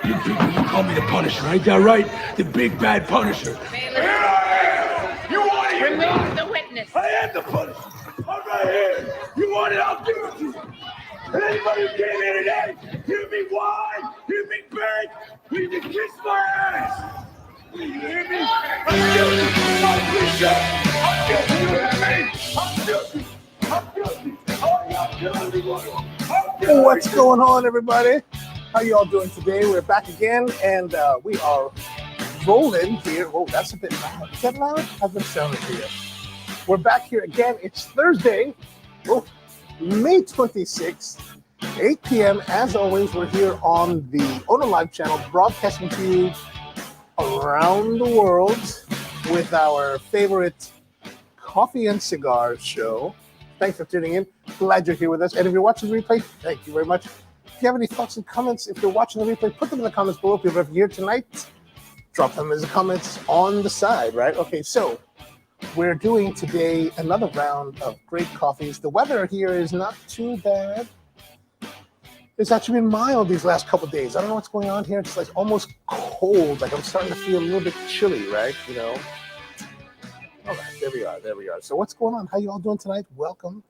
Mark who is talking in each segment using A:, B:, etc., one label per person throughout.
A: You people will call me the Punisher, ain't that right? The big bad Punisher. Here I am! You want it?
B: Remove the witness.
A: I am the Punisher. I'm right here. You want it? I'll give it to you. And anybody who came here today, hear me whine, hear me beg, you can kiss my ass. You hear me? I'm guilty. I'm guilty. I'm guilty. You hear me? I'm guilty. I'm guilty. I'm guilty.
C: What's going on, everybody? How you all doing today? We're back again, and we are rolling here. Oh, that's a bit loud. Is that loud? How's that sounding to you? We're back here again. It's Thursday, May 26th, 8 p.m. As always, we're here on the OL Live channel, broadcasting to you around the world with our favorite coffee and cigars show. Thanks for tuning in. Glad you're here with us. And if you're watching the replay, thank you very much. If you have any thoughts and comments, if you're watching the replay, put them in the comments below. If you're here tonight, drop them as the comments on the side, right? Okay, so we're doing today another round of great coffees. The weather here is not too bad. It's actually been mild these last couple of days. I don't know what's going on here. It's like almost cold. Like I'm starting to feel a little bit chilly, right? You know. All right, there we are. So what's going on? How you all doing tonight? Welcome.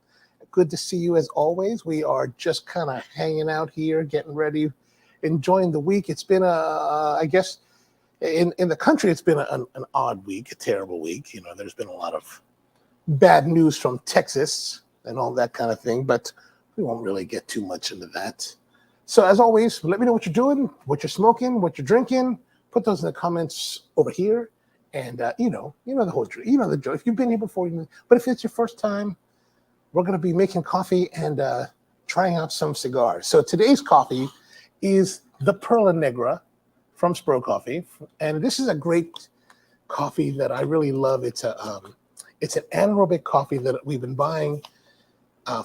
C: Good to see you as always. We are just kind of hanging out here, getting ready, enjoying the week. It's been I guess, in the country, it's been an odd week, a terrible week. You know, there's been a lot of bad news from Texas and all that kind of thing, but we won't really get too much into that. So as always, let me know what you're doing, what you're smoking, what you're drinking. Put those in the comments over here. And you know the whole drill. You know the drill. If you've been here before, but if it's your first time, we're going to be making coffee and trying out some cigars. So today's coffee is the Perla Negra from Spro Coffee, and this is a great coffee that I really love. It's an anaerobic coffee that we've been buying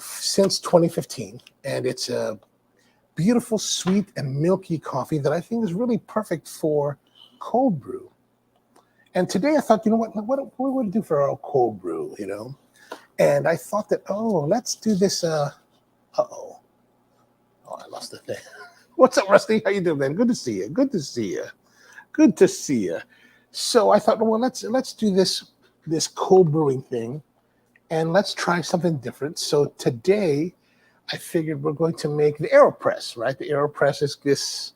C: since 2015, and it's a beautiful, sweet, and milky coffee that I think is really perfect for cold brew. And today I thought, you know what we would do for our cold brew, you know? And I thought that, let's do this. I lost the thing. What's up, Rusty? How you doing, man? Good to see you. Good to see you. So I thought, well, let's do this cold brewing thing, and let's try something different. So today I figured we're going to make the AeroPressed, right? The AeroPressed is this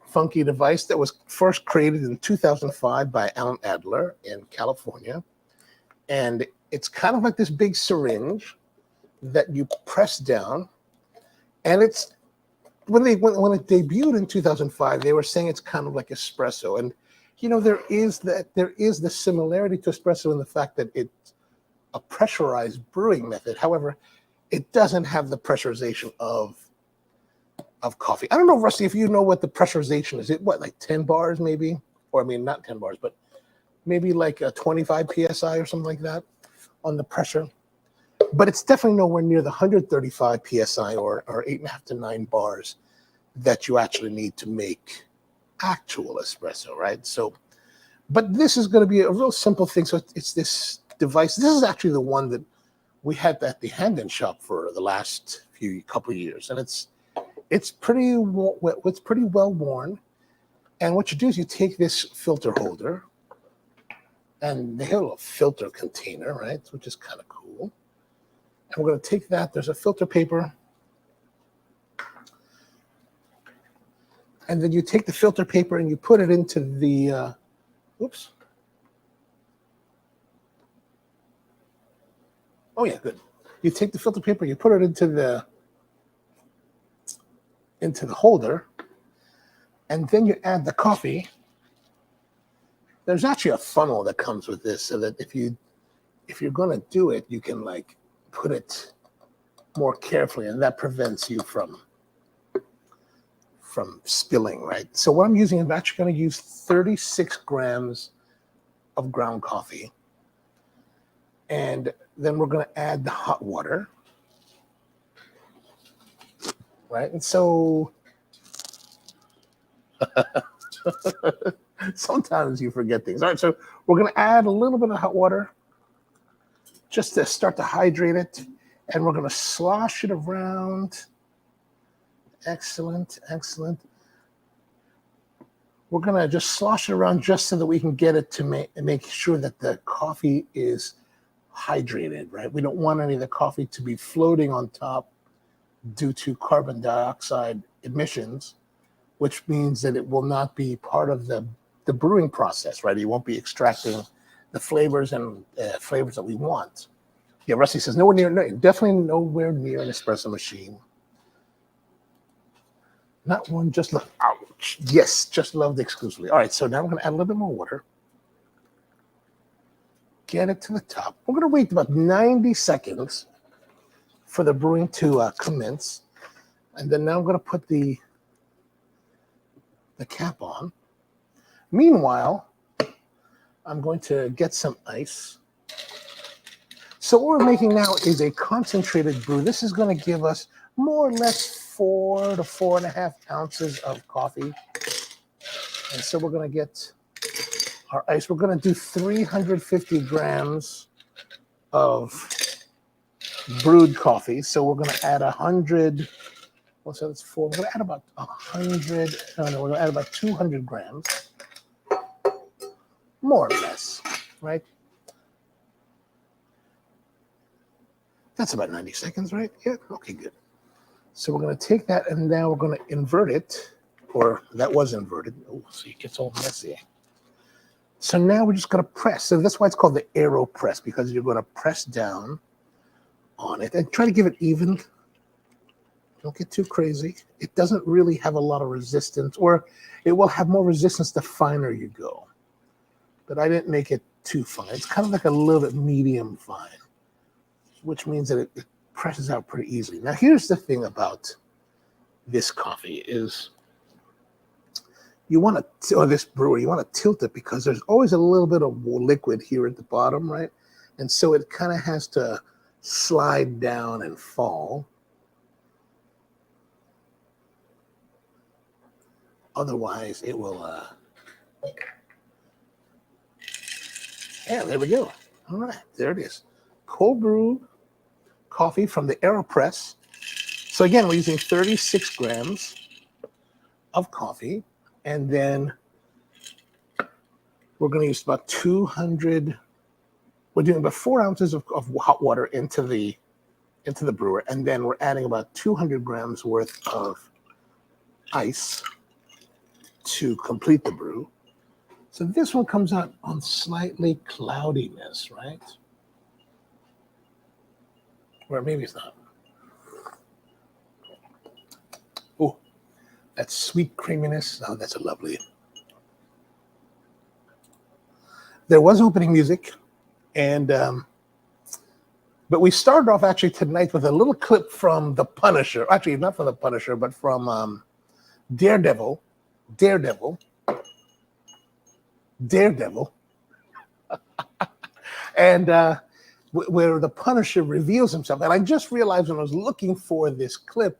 C: funky device that was first created in 2005 by Alan Adler in California. And it's kind of like this big syringe that you press down. And it's when it debuted in 2005, they were saying it's kind of like espresso. And you know, there is the similarity to espresso in the fact that it's a pressurized brewing method. However, it doesn't have the pressurization of coffee. I don't know, Rusty, if you know what the pressurization is. It like 10 bars maybe? Or I mean, not 10 bars, but maybe like a 25 PSI or something like that on the pressure. But it's definitely nowhere near the 135 PSI or 8.5 to 9 bars that you actually need to make actual espresso, right? So, but this is going to be a real simple thing. So it's this device. This is actually the one that we had at the Hand-In shop for the last couple of years. And it's pretty well worn. And what you do is you take this filter holder, and they have a little filter container, right? Which is kind of cool. And we're going to take that. There's a filter paper. And then you take the filter paper and you put it into the, oops. Oh yeah, good. You take the filter paper, you put it into the holder, and then you add the coffee. There's actually a funnel that comes with this, so that if you're going to do it, you can like put it more carefully, and that prevents you from spilling, right? So what I'm using, I'm actually going to use 36 grams of ground coffee, and then we're going to add the hot water. Right, and so sometimes you forget things. All right, so we're going to add a little bit of hot water just to start to hydrate it, and we're going to slosh it around. Excellent. We're going to just slosh it around just so that we can get it to make sure that the coffee is hydrated, right? We don't want any of the coffee to be floating on top due to carbon dioxide emissions, which means that it will not be part of the brewing process, right? You won't be extracting the flavors and flavors that we want. Yeah, Rusty says nowhere near, no, definitely nowhere near an espresso machine. Not one, just love. Ouch. Yes, just loved exclusively. All right, so now we're going to add a little bit more water. Get it to the top. We're going to wait about 90 seconds for the brewing to commence. And then now I'm going to put the cap on. Meanwhile, I'm going to get some ice. So what we're making now is a concentrated brew. This is going to give us more or less 4 to 4.5 ounces of coffee. And so we're going to get our ice. We're going to do 350 grams of brewed coffee. So we're going to add 100. Well, so that's 4. We're going to add about 100. No, we're going to add about 200 grams. More or less, right? That's about 90 seconds, right? Yeah, okay, good. So we're going to take that and now we're going to invert it, or that was inverted. Oh, so it gets all messy. So now we're just going to press. So that's why it's called the AeroPressed, because you're going to press down on it and try to give it even. Don't get too crazy. It doesn't really have a lot of resistance, or it will have more resistance the finer you go. But I didn't make it too fine. It's kind of like a little bit medium fine, which means that it presses out pretty easily. Now, here's the thing about this coffee is you want to, or this brewer, you want to tilt it because there's always a little bit of liquid here at the bottom, right? And so it kind of has to slide down and fall. Otherwise, it will, yeah, there we go. All right, there it is. Cold brew coffee from the AeroPressed. So again, we're using 36 grams of coffee, and then we're going to use about 200. We're doing about 4 ounces of hot water into the brewer, and then we're adding about 200 grams worth of ice to complete the brew. So this one comes out on slightly cloudiness, right? Or maybe it's not. Oh, that sweet creaminess. Oh, that's a lovely. There was opening music, and but we started off actually tonight with a little clip from the Punisher. Actually, not from the Punisher, but from Daredevil. And where the Punisher reveals himself. And I just realized when I was looking for this clip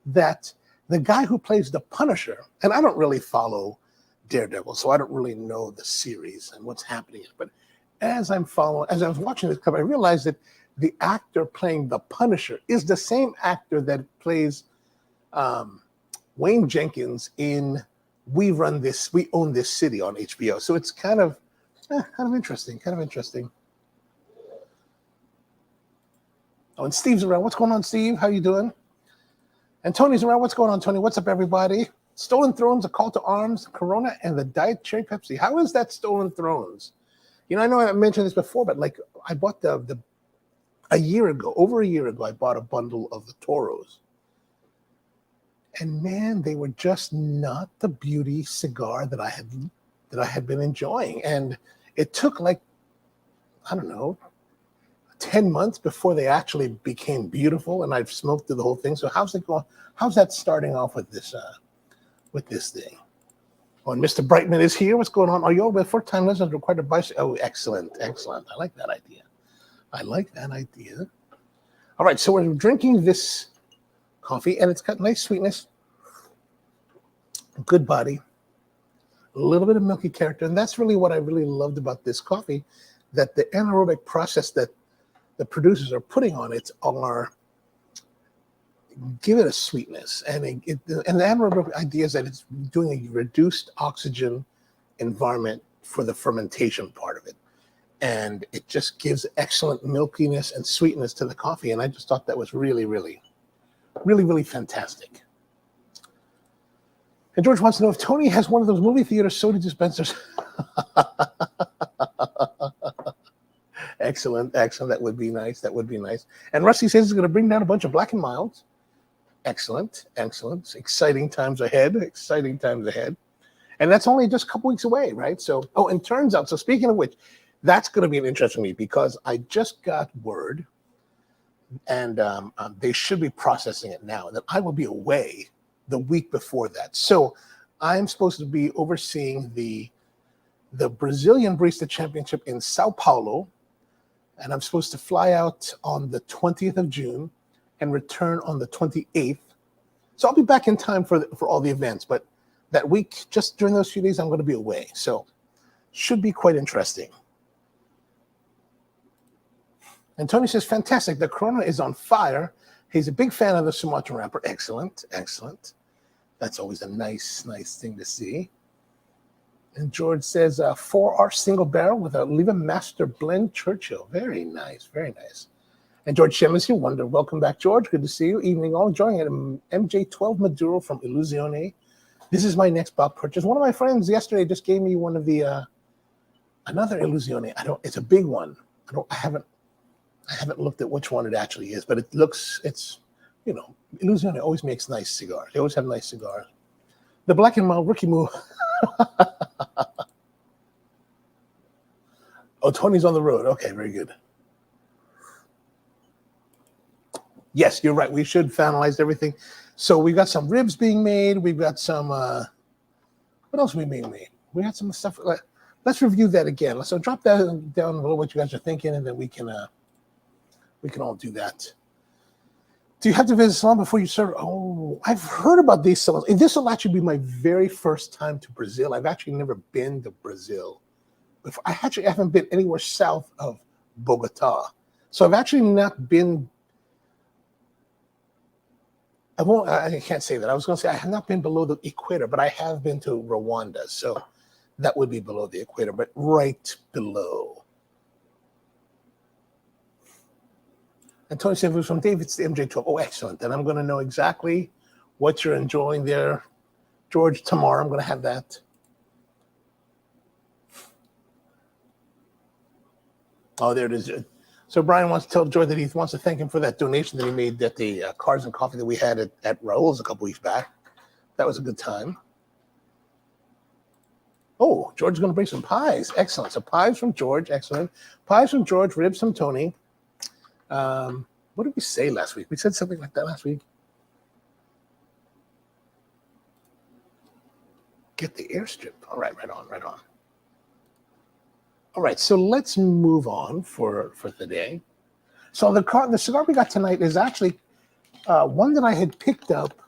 C: that the guy who plays the Punisher, and I don't really follow Daredevil, so I don't really know the series and what's happening. But as I was watching this clip, I realized that the actor playing the Punisher is the same actor that plays Wayne Jenkins in We Own This City on HBO. So it's kind of interesting, Oh, and Steve's around. What's going on, Steve? How you doing? And Tony's around. What's going on, Tony? What's up, everybody? Stolen Thrones, A Call to Arms, Corona, and the Diet Cherry Pepsi. How is that Stolen Thrones? You know, I know I mentioned this before, but like I bought over a year ago, I bought a bundle of the Toros. And man, they were just not the beauty cigar that I had been enjoying. And it took like, I don't know, 10 months before they actually became beautiful, and I've smoked through the whole thing. So how's it going? How's that starting off with this thing? Oh, and Mr. Brightman is here. What's going on? Are you all with first-time listeners required to buy? Oh, excellent. I like that idea. All right, so we're drinking this coffee, and it's got nice sweetness, good body, a little bit of milky character, and that's really what I really loved about this coffee, that the anaerobic process that the producers are putting on it are, give it a sweetness. And and the anaerobic idea is that it's doing a reduced oxygen environment for the fermentation part of it. And it just gives excellent milkiness and sweetness to the coffee. And I just thought that was really, really, really, really fantastic. And George wants to know if Tony has one of those movie theater soda dispensers. Excellent, excellent. That would be nice. That would be nice. And Rusty says he's going to bring down a bunch of Black and Milds. Excellent, excellent. Exciting times ahead. Exciting times ahead. And that's only just a couple weeks away, right? So, oh, and turns out, so speaking of which, that's going to be an interesting week because I just got word, and they should be processing it now, that I will be away the week before that. So I'm supposed to be overseeing the Brazilian Barista Championship in Sao Paulo, and I'm supposed to fly out on the 20th of June and return on the 28th. So I'll be back in time for all the events, but that week, just during those few days, I'm going to be away. So should be quite interesting. And Tony says, fantastic. The Corona is on fire. He's a big fan of the Sumatra wrapper. Excellent, excellent. That's always a nice, nice thing to see. And George says, 4R single barrel with a Leva Master Blend Churchill. Very nice, very nice. And George Shem is here. Wonder, welcome back, George. Good to see you. Evening all. Enjoying it. MJ12 Maduro from Illusione. This is my next bulk purchase. One of my friends yesterday just gave me one of the another Illusione. It's a big one. I haven't looked at which one it actually is, but it's Illusione always makes nice cigars. They always have nice cigars. The Black and Mild Rookie Moo. Oh, Tony's on the road. Okay, very good. Yes, you're right. We should finalize everything. So we got some ribs being made. We've got some, what else are we being made? We had some stuff. Let's review that again. So drop that down a little, what you guys are thinking, and then we can all do that. Do you have to visit a salon before you serve? Oh, I've heard about these salons. And this will actually be my very first time to Brazil. I've actually never been to Brazil before. I actually haven't been anywhere south of Bogota. So I've actually not been. I can't say that. I was going to say I have not been below the equator, but I have been to Rwanda. So that would be below the equator, but right below. And Tony said it was from David's the MJ12. Oh, excellent. Then I'm going to know exactly what you're enjoying there, George. Tomorrow I'm going to have that. Oh, there it is. So Brian wants to tell Joy that he wants to thank him for that donation that he made at the Cars and Coffee that we had at Raul's a couple weeks back. That was a good time. Oh, George is going to bring some pies. Excellent. So pies from George. Excellent. Pies from George, ribs from Tony. What did we say last week? We said something like that last week. Get the airstrip. All right, right on, right on. All right, so let's move on for today. So the cigar we got tonight is actually one that I had picked up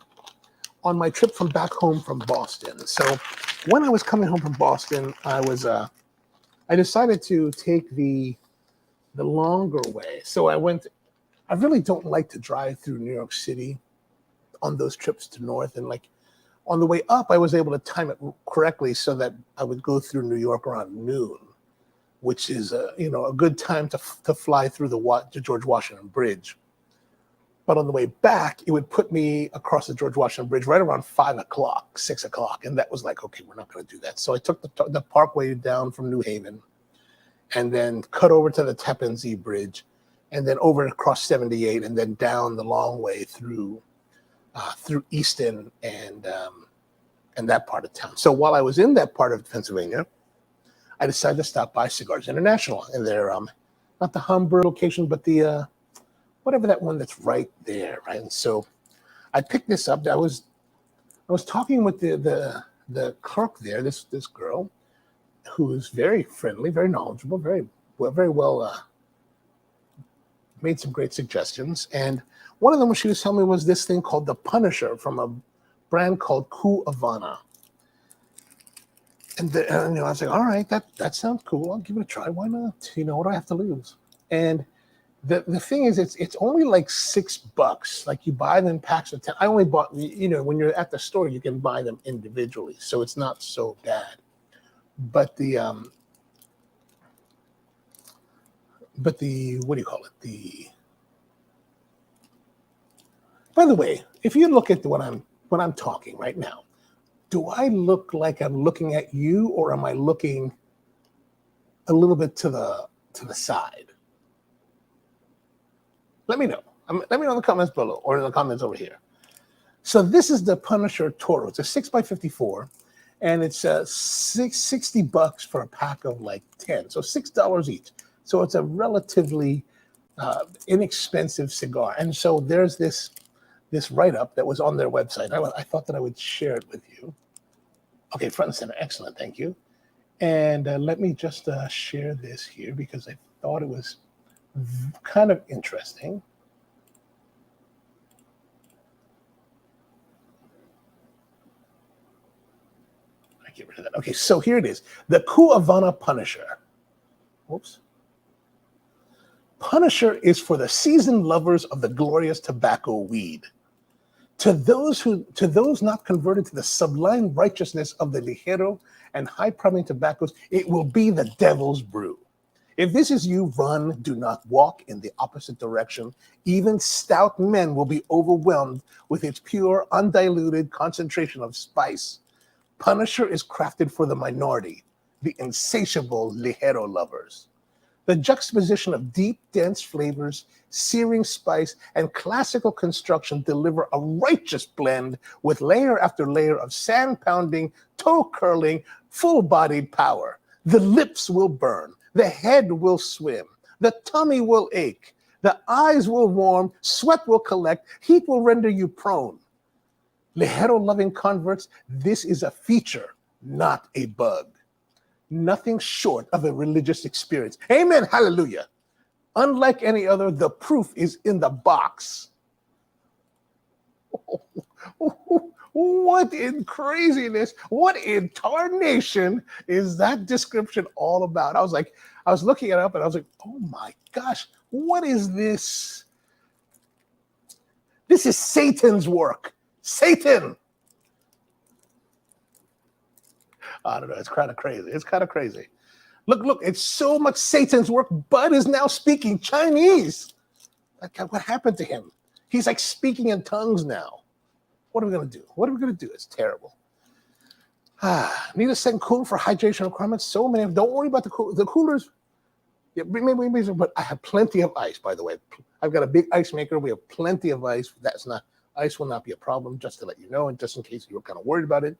C: on my trip from back home from Boston. So when I was coming home from Boston, I decided to take the longer way. So I really don't like to drive through New York City on those trips to north. And like on the way up, I was able to time it correctly so that I would go through New York around noon, which is a good time to fly through the George Washington Bridge. But on the way back, it would put me across the George Washington Bridge right around 5 o'clock, 6 o'clock. And that was like, okay, we're not going to do that. So I took the Parkway down from New Haven and then cut over to the Tappan Zee Bridge and then over across 78 and then down the long way through Easton and that part of town. So while I was in that part of Pennsylvania, I decided to stop by Cigars International and their not the Humber location, but the whatever that one that's right there, right? And so I picked this up. I was talking with the clerk there, this girl, who is very friendly, very knowledgeable, very well made some great suggestions. And one of them, what she was telling me, was this thing called the Pvnisher from a brand called Cu-Avana. And I was like, all right, that sounds cool. I'll give it a try. Why not? What do I have to lose? And The thing is, it's only like $6. Like you buy them in packs of 10. I only bought, when you're at the store, you can buy them individually, so it's not so bad. But the what do you call it? By the way, if you look at what I'm talking right now, do I look like I'm looking at you, or am I looking a little bit to the side? Let me know. Let me know in the comments below or in the comments over here. So this is the Pvnisher Toro. It's a 6x54, and it's $60 for a pack of like 10. So $6 each. So it's a relatively inexpensive cigar. And so there's this write-up that was on their website. I thought that I would share it with you. Okay, front and center. Excellent. Thank you. And let me just share this here because I thought it was kind of interesting. I get rid of that. Okay, so here it is. The Cu-Avana Pvunisher. Whoops. Pvnisher is for the seasoned lovers of the glorious tobacco weed. To those not converted to the sublime righteousness of the ligero and high-promining tobaccos, it will be the devil's brew. If this is you, run, do not walk in the opposite direction. Even stout men will be overwhelmed with its pure, undiluted concentration of spice. Pvnisher is crafted for the minority, the insatiable ligero lovers. The juxtaposition of deep, dense flavors, searing spice, and classical construction deliver a righteous blend with layer after layer of sand-pounding, toe-curling, full-bodied power. The lips will burn. The head will swim. The tummy will ache. The eyes will warm. Sweat will collect. Heat will render you prone. Ligero-loving converts, this is a feature, not a bug. Nothing short of a religious experience. Amen. Hallelujah. Unlike any other, the proof is in the box. What in craziness, what in tarnation is that description all about? I was looking it up and I was like, oh my gosh, what is this? This is Satan's work. Satan. I don't know, it's kind of crazy. It's kind of crazy. Look, it's so much Satan's work. Bud is now speaking Chinese. What happened to him? He's like speaking in tongues now. What are we going to do? What are we going to do? It's terrible. Need a second cooler for hydration requirements. So many. Don't worry about the coolers. Yeah, maybe, but I have plenty of ice, by the way. I've got a big ice maker. We have plenty of ice. Ice will not be a problem, just to let you know, and just in case you were kind of worried about it.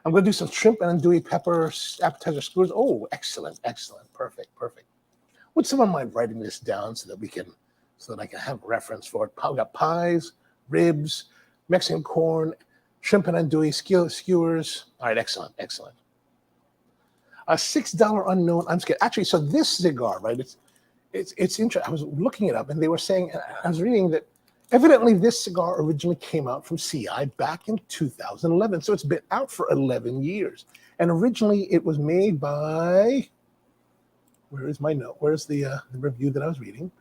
C: I'm going to do some shrimp and andouille pepper appetizer skewers. Oh, excellent, excellent, perfect. Would someone mind writing this down so that I can have a reference for it? We got pies, ribs, Mexican corn, shrimp and andouille skewers. All right, excellent. A $6 unknown. I'm scared. Actually, so this cigar, right? It's interesting. I was looking it up, and they were saying, I was reading that evidently this cigar originally came out from CI back in 2011. So it's been out for 11 years. And originally it was made by, where is my note? Where's the review that I was reading?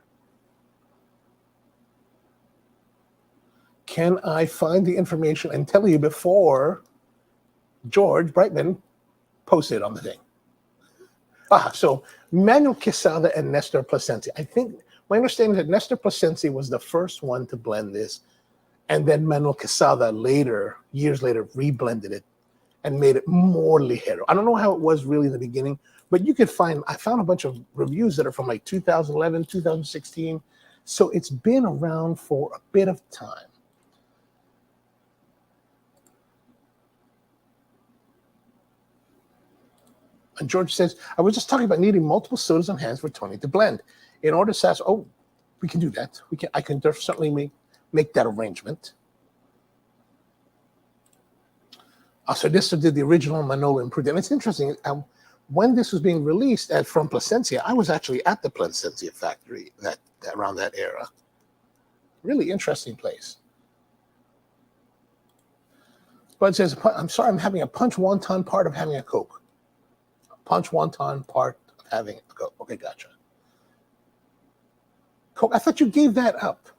C: Can I find the information and tell you before George Brightman posted on the thing? So Manuel Quesada and Nestor Plasencia. I think my understanding is that Nestor Plasencia was the first one to blend this, and then Manuel Quesada years later, reblended it and made it more ligero. I don't know how it was really in the beginning, but I found a bunch of reviews that are from like 2011, 2016. So it's been around for a bit of time. And George says, I was just talking about needing multiple sodas on hand for Tony to blend. In order to satisfy, we can do that. I can certainly make that arrangement. So this did the original Manolo improved. And it's interesting, when this was being released from Plasencia, I was actually at the Plasencia factory around that era. Really interesting place. Bud says, I'm sorry, I'm having a punch wonton part of having a Coke. Punch wonton part of having a Coke. Okay, gotcha. Coke, I thought you gave that up.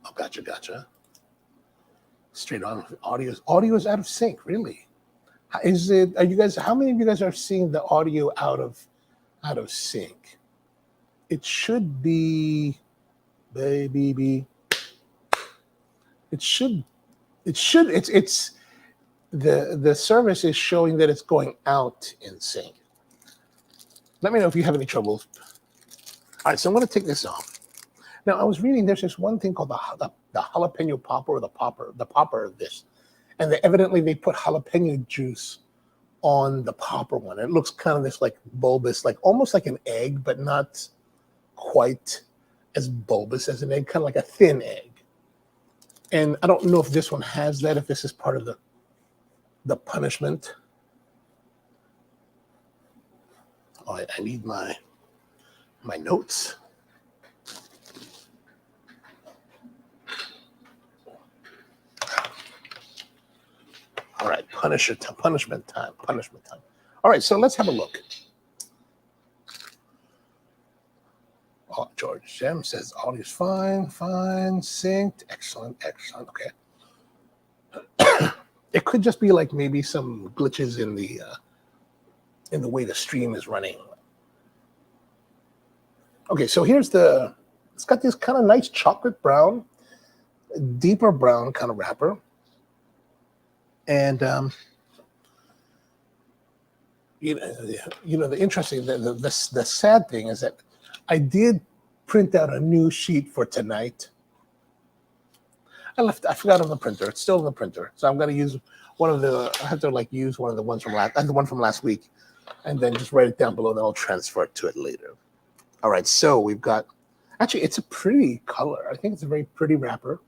C: Oh, gotcha. Straight on. Audio is out of sync, really. Is it? Are you guys? How many of you guys are seeing the audio out of sync? It should be, baby. It should. It's the service is showing that it's going out in sync. Let me know if you have any troubles. All right, so I'm going to take this off. Now, I was reading there's this one thing called the jalapeno popper, or the popper of this. And evidently they put jalapeno juice on the popper one. It looks kind of this like bulbous, like almost like an egg, but not quite as bulbous as an egg, kind of like a thin egg. And I don't know if this one has that, if this is part of the punishment. Oh, I need my notes. All right, punishment time. All right, so let's have a look. Oh, George Jem says audio's fine, synced, excellent. Okay. It could just be like maybe some glitches in the way the stream is running. Okay, so it's got this kind of nice chocolate brown, deeper brown kind of wrapper. And the interesting, the sad thing is that I did print out a new sheet for tonight. I forgot on the printer. It's still in the printer, so I'm going to use I have to use one of the ones the one from last week, and then just write it down below. Then I'll transfer it to it later. All right, so we've got. Actually, it's a pretty color. I think it's a very pretty wrapper.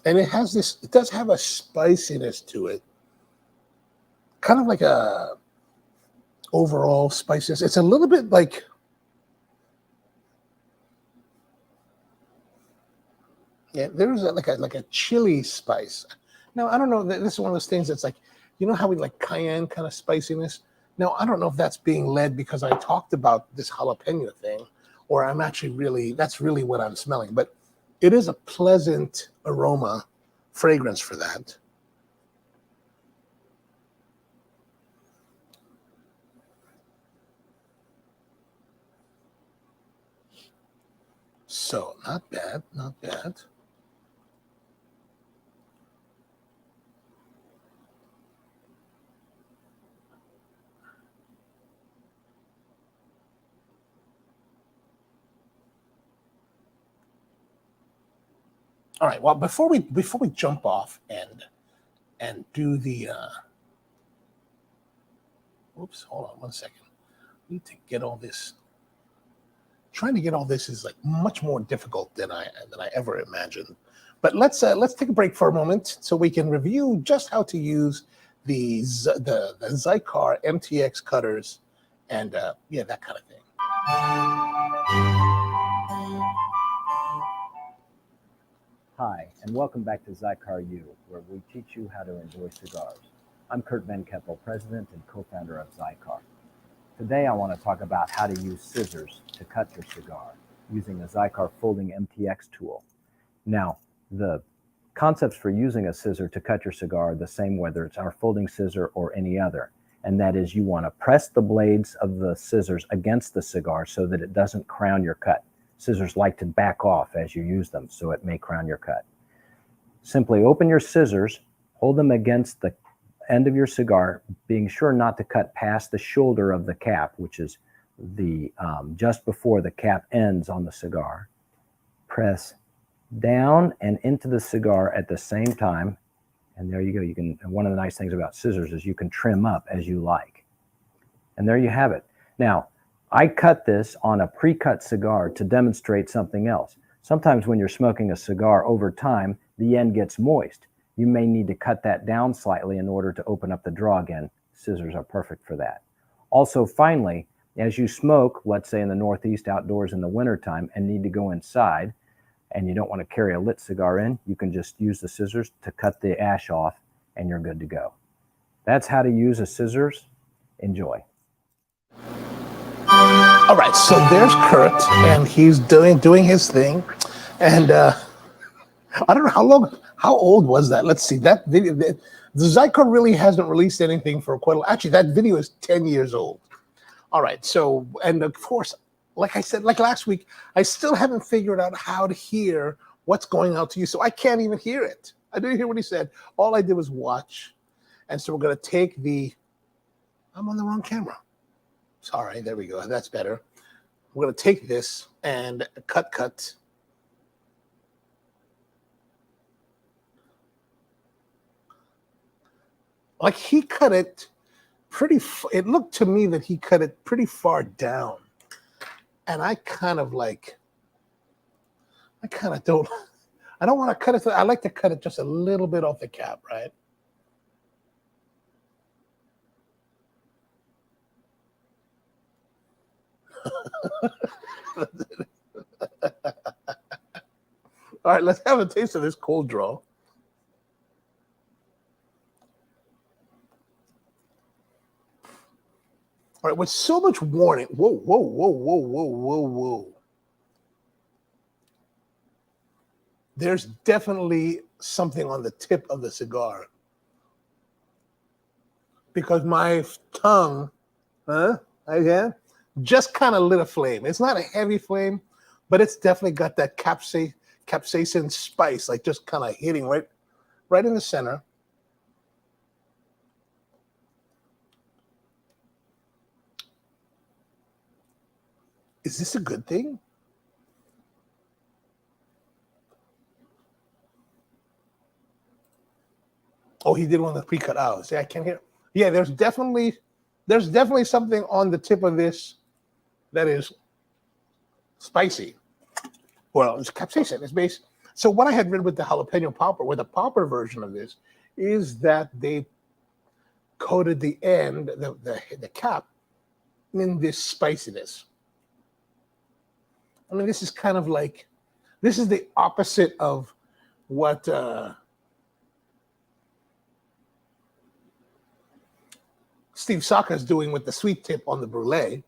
C: And it does have a spiciness to it. Kind of like a overall spiciness. It's a little bit like, there's like a chili spice. Now, I don't know, this is one of those things that's like, you know how we like cayenne kind of spiciness? Now, I don't know if that's being led because I talked about this jalapeno thing, or I'm actually that's really what I'm smelling. But it is a pleasant aroma, fragrance for that. So, not bad. All right. Well, before we jump off and do the oops, hold on one second. I need to get all this. Trying to get all this is like much more difficult than I ever imagined. But let's take a break for a moment so we can review just how to use the Cigar MTX cutters and that kind of thing.
B: Hi, and welcome back to Cigar U, where we teach you how to enjoy cigars. I'm Kurt Van Keppel, president and co-founder of Cigar. Today I want to talk about how to use scissors to cut your cigar using a Cigar folding MTX tool. Now, the concepts for using a scissor to cut your cigar are the same whether it's our folding scissor or any other, and that is you want to press the blades of the scissors against the cigar so that it doesn't crown your cut. Scissors like to back off as you use them, so it may crown your cut. Simply open your scissors, hold them against the end of your cigar, being sure not to cut past the shoulder of the cap, which is the just before the cap ends on the cigar. Press down and into the cigar at the same time, and there you go. You can. One of the nice things about scissors is you can trim up as you like, and there you have it. Now, I cut this on a pre-cut cigar to demonstrate something else. Sometimes when you're smoking a cigar over time, the end gets moist. You may need to cut that down slightly in order to open up the draw again. Scissors are perfect for that. Also, finally, As you smoke, let's say in the Northeast outdoors in the wintertime and need to go inside and you don't want to carry a lit cigar in, you can just use the scissors to cut the ash off and you're good to go. That's how to use a scissors. Enjoy.
C: All right, so there's Kurt, and he's doing his thing. And I don't know how old was that? Let's see, that video, the Zycar really hasn't released anything for quite a while. Actually, that video is 10 years old. All right, so, and of course, like I said, like last week, I still haven't figured out how to hear what's going out to you, so I can't even hear it. I didn't hear what he said. All I did was watch. And so we're going to take I'm on the wrong camera. Sorry, there we go. That's better. We're going to take this and cut. Like he cut it it looked to me that he cut it pretty far down. And I kind of don't, I don't want to cut it. I like to cut it just a little bit off the cap, right? All right, let's have a taste of this cold draw. All right, with so much warning. Whoa. There's definitely something on the tip of the cigar. Because my tongue, just kind of lit a flame. It's not a heavy flame, but it's definitely got that capsaicin spice, like just kind of hitting right in the center. Is this a good thing? Oh, he did one of the pre-cut out. See, I can't hear. Yeah, there's definitely something on the tip of this that is spicy. Well, it's capsaicin. It's based. So what I had read with the jalapeno popper, with the popper version of this, is that they coated the end, the cap, in this spiciness. I mean, this is kind of like, this is the opposite of what Steve Saka is doing with the sweet tip on the brulee.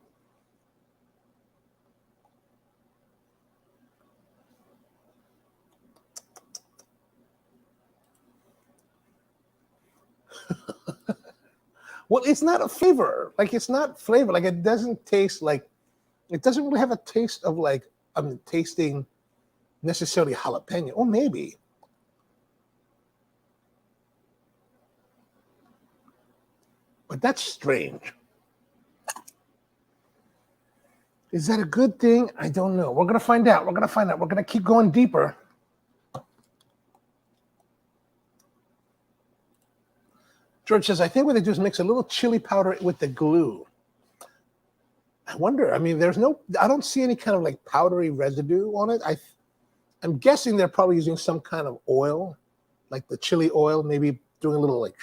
C: Well, it's not a flavor. Like, it's not flavor. Like, it doesn't taste like, it doesn't really have a taste of like, I'm tasting necessarily jalapeno. Or maybe. But that's strange. Is that a good thing? I don't know. We're going to find out. We're going to keep going deeper. George says, I think what they do is mix a little chili powder with the glue. I wonder, I mean, I don't see any kind of like powdery residue on it. I'm guessing they're probably using some kind of oil, like the chili oil, maybe doing a little like.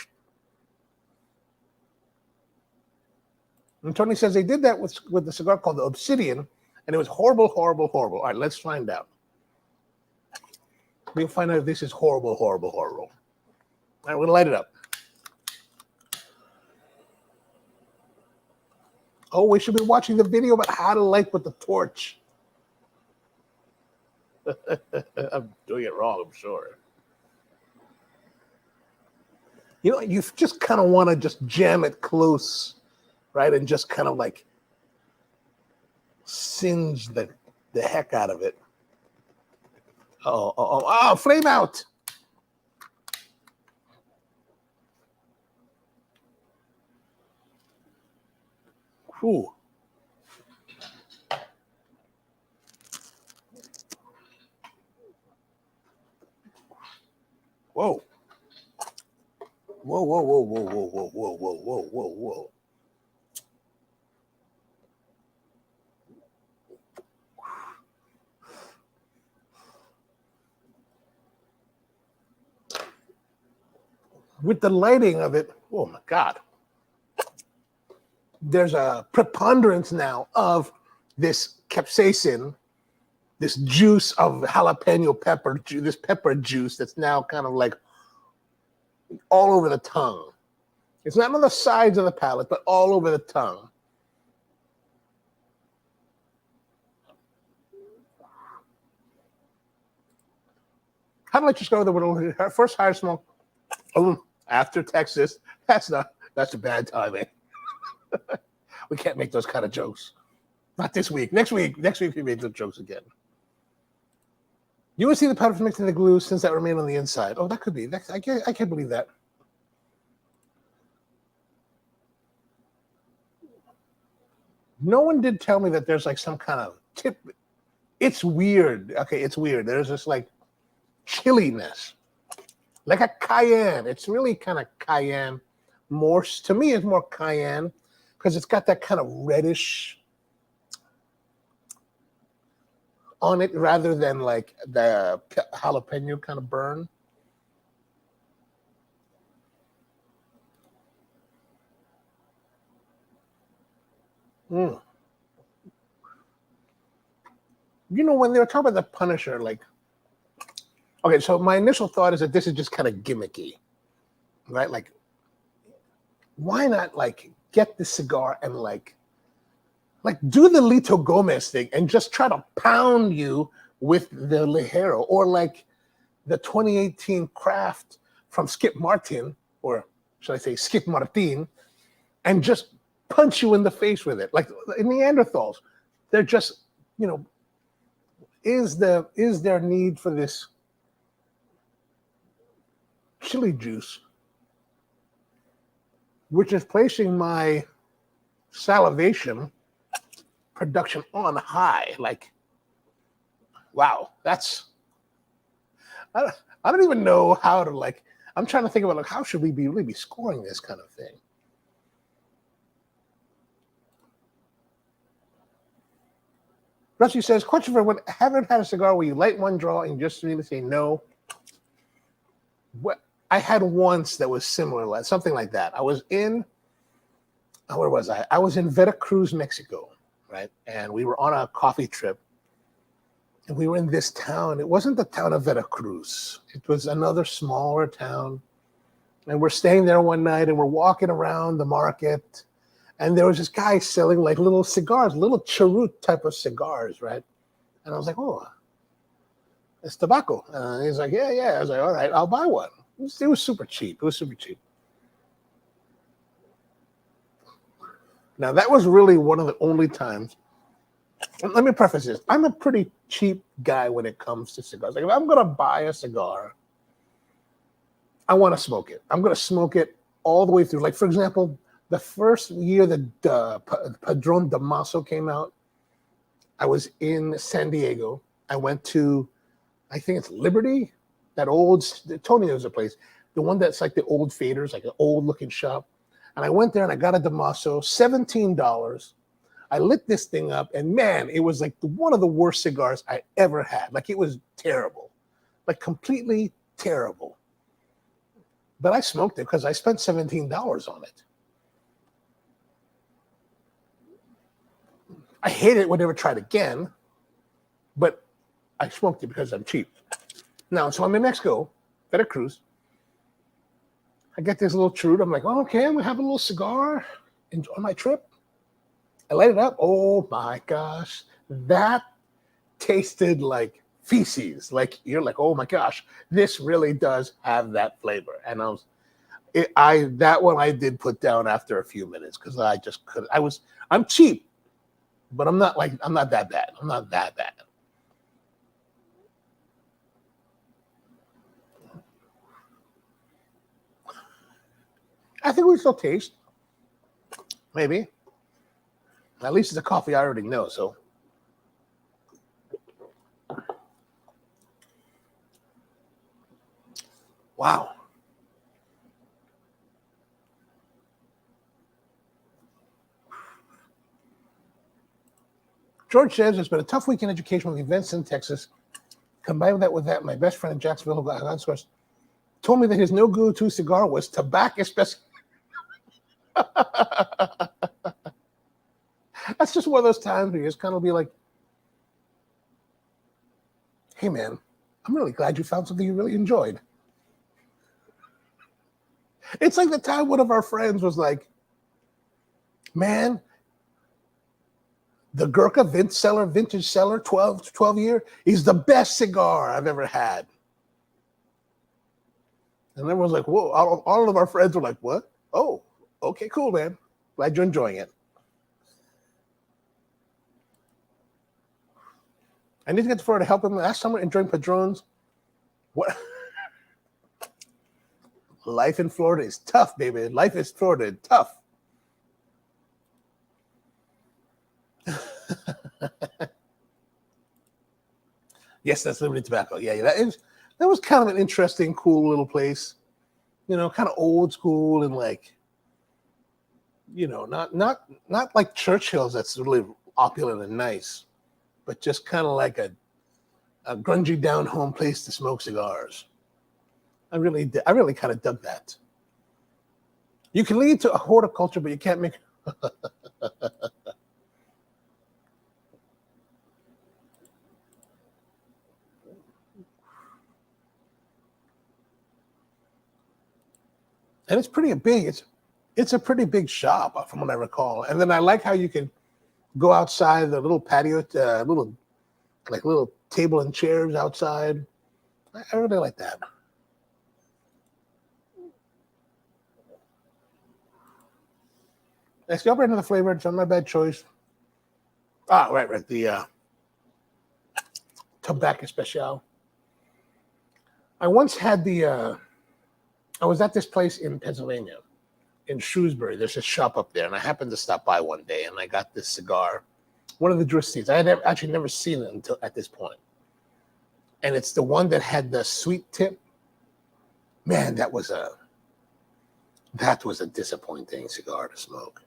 C: And Tony says they did that with the cigar called the Obsidian, and it was horrible. All right, let's find out. We'll find out if this is horrible. All right, we're going to light it up. Oh, we should be watching the video about how to light with the torch. I'm doing it wrong, I'm sure. You know, you just kind of want to just jam it close, right? And just kind of like singe the heck out of it. Oh, flame out. Ooh. Whoa. Whoa. With the lighting of it, oh my God. there's a preponderance now of this capsaicin, this juice of jalapeno pepper, this pepper juice that's now kind of like all over the tongue. It's not on the sides of the palate, but all over the tongue. How did I just go with the first higher smoke after Texas? That's a bad timing. We can't make those kind of jokes. Not this week. Next week we make those jokes again. You will see the powder mixed in the glue since that remained on the inside. Oh, that could be. I can't believe that. No one did tell me that there's like some kind of tip. It's weird. Okay, it's weird. There's this like chilliness, like a cayenne. It's really kind of cayenne. More to me, it's more cayenne because it's got that kind of reddish on it rather than like the jalapeno kind of burn. You know, when they were talking about the Pvnisher, like, okay, so my initial thought is that this is just kind of gimmicky, right? Like, why not like get the cigar and like do the Lito Gomez thing and just try to pound you with the ligero or like the 2018 craft from Skip Martin, or should I say Skip Martin, and just punch you in the face with it. Like in Neanderthals, they're just, you know, is there need for this chili juice, which is placing my salivation production on high? Like, wow, that's, I don't even know how to like, I'm trying to think about like, how should we really be scoring this kind of thing? Rusty says, question for haven't had a cigar where you light one draw and you just really say no. What I had once that was similar, like something like that. I was in, where was I? I was in Veracruz, Mexico, right? And we were on a coffee trip. And we were in this town. It wasn't the town of Veracruz. It was another smaller town. And we're staying there one night and we're walking around the market. And there was this guy selling like little cigars, little cheroot type of cigars, right? And I was like, oh, it's tobacco. He's like, yeah. I was like, all right, I'll buy one. It was super cheap. Now, that was really one of the only times. Let me preface this. I'm a pretty cheap guy when it comes to cigars. Like if I'm going to buy a cigar, I want to smoke it. I'm going to smoke it all the way through. Like, for example, the first year that Padron Damaso came out, I was in San Diego. I went to, I think it's Liberty, that old, Tony knows the place, the one that's like the old faders, like an old looking shop. And I went there and I got a Damaso, $17. I lit this thing up and man, it was like one of the worst cigars I ever had. Like it was terrible, like completely terrible. But I smoked it because I spent $17 on it. I hate it, would never try it again, but I smoked it because I'm cheap. Now, so I'm in Mexico, Veracruz. I get this little cheroot. I'm like, oh, okay, I'm going to have a little cigar on my trip. I light it up. Oh, my gosh. That tasted like feces. Like, you're like, oh, my gosh, this really does have that flavor. And that one I did put down after a few minutes because I just couldn't. I'm cheap. But I'm not that bad. I'm not that bad. I think we still taste. Maybe. At least it's a coffee I already know, so. Wow. George says it's been a tough week in educational events in Texas. Combined with that, my best friend in Jacksonville, who got Gonzalez, told me that his no go-to cigar was tobacco. That's just one of those times where you just kind of be like, hey, man, I'm really glad you found something you really enjoyed. It's like the time one of our friends was like, man, the Gurkha vintage cellar, 12 year, is the best cigar I've ever had. And everyone's like, whoa, all of our friends were like, what? Oh, okay, cool, man. Glad you're enjoying it. I need to get to Florida to help him last summer enjoying Padrones. What? Life in Florida is tough, baby. Life is Florida tough. Yes, that's Liberty Tobacco. Yeah, that was kind of an interesting, cool little place. You know, kind of old school and like, you know, not like Churchill's that's really opulent and nice, but just kind of like a grungy down home place to smoke cigars. I really kind of dug that. You can lead to a horticulture, but you can't make. And it's pretty big. It's a pretty big shop from what I recall. And then I like how you can go outside the little patio, little table and chairs outside. I really like that. Let's go right into the flavor. It's not my bad choice. Ah, right. The Tobacco Special. I once had I was at this place in Pennsylvania, in Shrewsbury. There's a shop up there, and I happened to stop by one day, and I got this cigar, one of the Dristies. I had actually never seen it until at this point. And it's the one that had the sweet tip. Man, that was a disappointing cigar to smoke.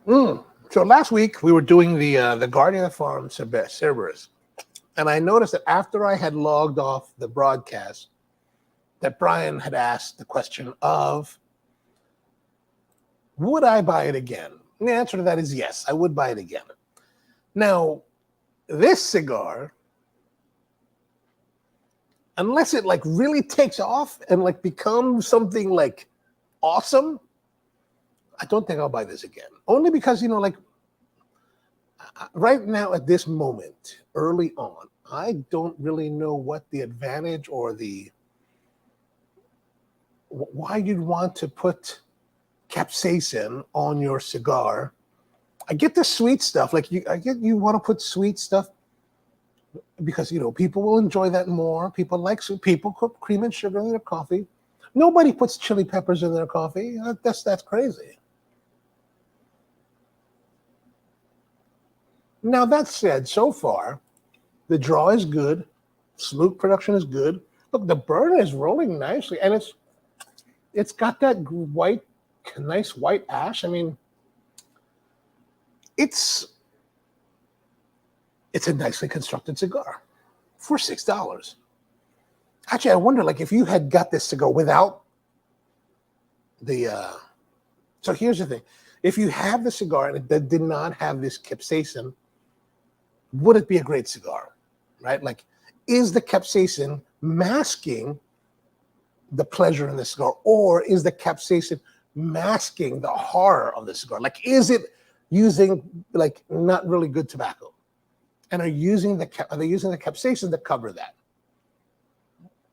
C: So last week we were doing the Guardian Farm Cerberus, and I noticed that after I had logged off the broadcast, that Brian had asked the question of, would I buy it again? And the answer to that is yes, I would buy it again. Now, this cigar, unless it like really takes off and like becomes something like awesome, I don't think I'll buy this again. Only because, you know, like right now at this moment, early on, I don't really know what the advantage or why you'd want to put capsaicin on your cigar. I get the sweet stuff. Like I get you want to put sweet stuff because, you know, people will enjoy that more. People like sweet. People put cream and sugar in their coffee. Nobody puts chili peppers in their coffee. That's crazy. Now, that said, so far, the draw is good. Smoke production is good. Look, the burn is rolling nicely, and it's got that nice white ash. I mean, it's a nicely constructed cigar for $6. Actually, I wonder, like, if you had got this cigar without the. So here's the thing: if you have the cigar that did not have this capsaicin, would it be a great cigar? Right? Like, is the capsaicin masking the pleasure in the cigar, or is the capsaicin masking the horror of the cigar? Like, is it using like not really good tobacco, and are they using the capsaicin to cover that?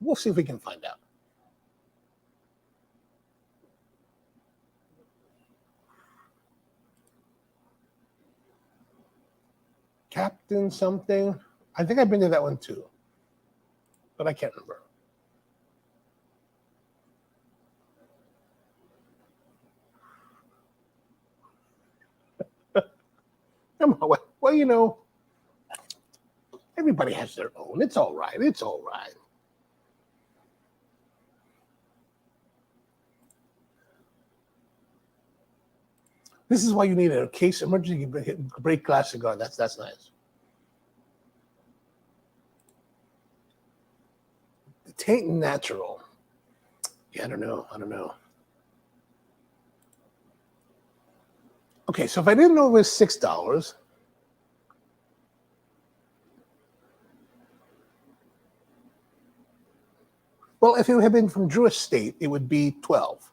C: We'll see if we can find out. Captain something. I think I've been to that one too, but I can't remember. Come on, well, you know, everybody has their own. It's all right. It's all right. This is why you need a case emergency break glass cigar. That's nice. The taint natural. Yeah, I don't know. Okay, so if I didn't know it was $6, well, if it had been from Drew Estate, it would be 12.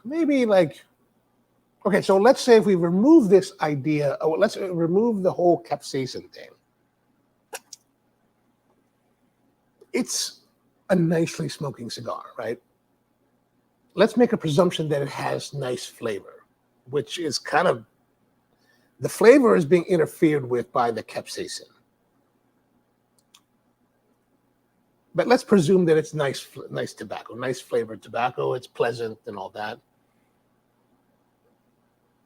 C: Maybe like, okay, so let's say if we remove this idea, let's remove the whole capsaicin thing. It's a nicely smoking cigar, right? Let's make a presumption that it has nice flavor, which is kind of, the flavor is being interfered with by the capsaicin. But let's presume that it's nice tobacco, nice flavored tobacco. It's pleasant and all that.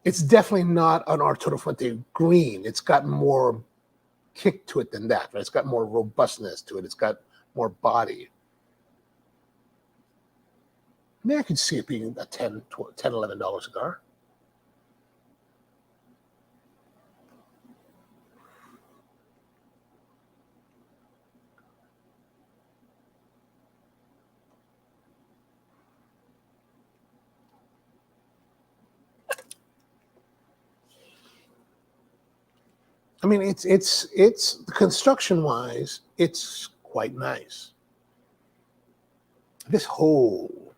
C: It's definitely not an Arturo Fuente green. It's got more kick to it than that. Right? It's got more robustness to it. It's got more body. I mean, I could see it being a $10, $11 cigar. I mean, it's construction wise, it's quite nice. This whole,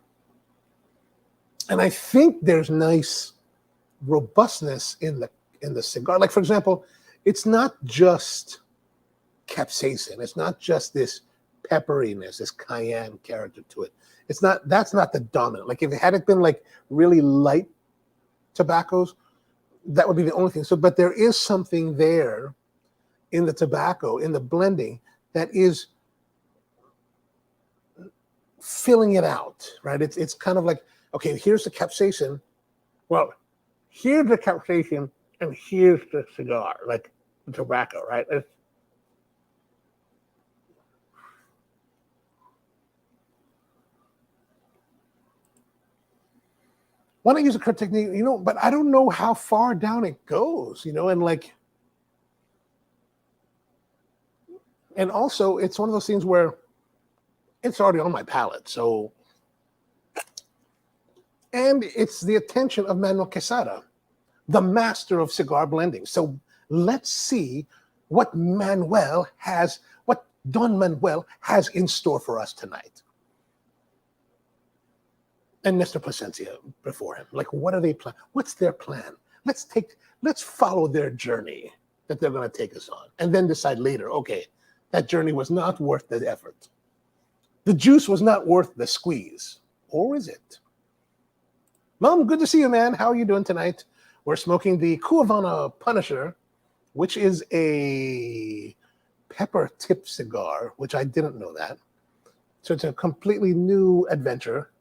C: and I think there's nice robustness in the cigar. Like for example, it's not just capsaicin. It's not just this pepperiness, this cayenne character to it. It's not. That's not the dominant. Like if it had been like really light tobaccos, that would be the only thing. So, but there is something there in the tobacco, in the blending, that is filling it out, right? It's kind of like, okay, here's the capsaicin. Well, here's the capsaicin, and here's the cigar, like the tobacco, right? Why not use a curve technique, but I don't know how far down it goes, and like, and also it's one of those things where it's already on my palate. So, and it's the attention of Manuel Quesada, the master of cigar blending. So let's see what Don Manuel has in store for us tonight. And Mr. Placencia before him. Like, what are they plan? What's their plan? Let's follow their journey that they're going to take us on, and then decide later, okay, that journey was not worth the effort. The juice was not worth the squeeze. Or is it? Mom, good to see you, man. How are you doing tonight? We're smoking the Cu-Avana Pvunisher, which is a pepper tip cigar, which I didn't know that. So it's a completely new adventure.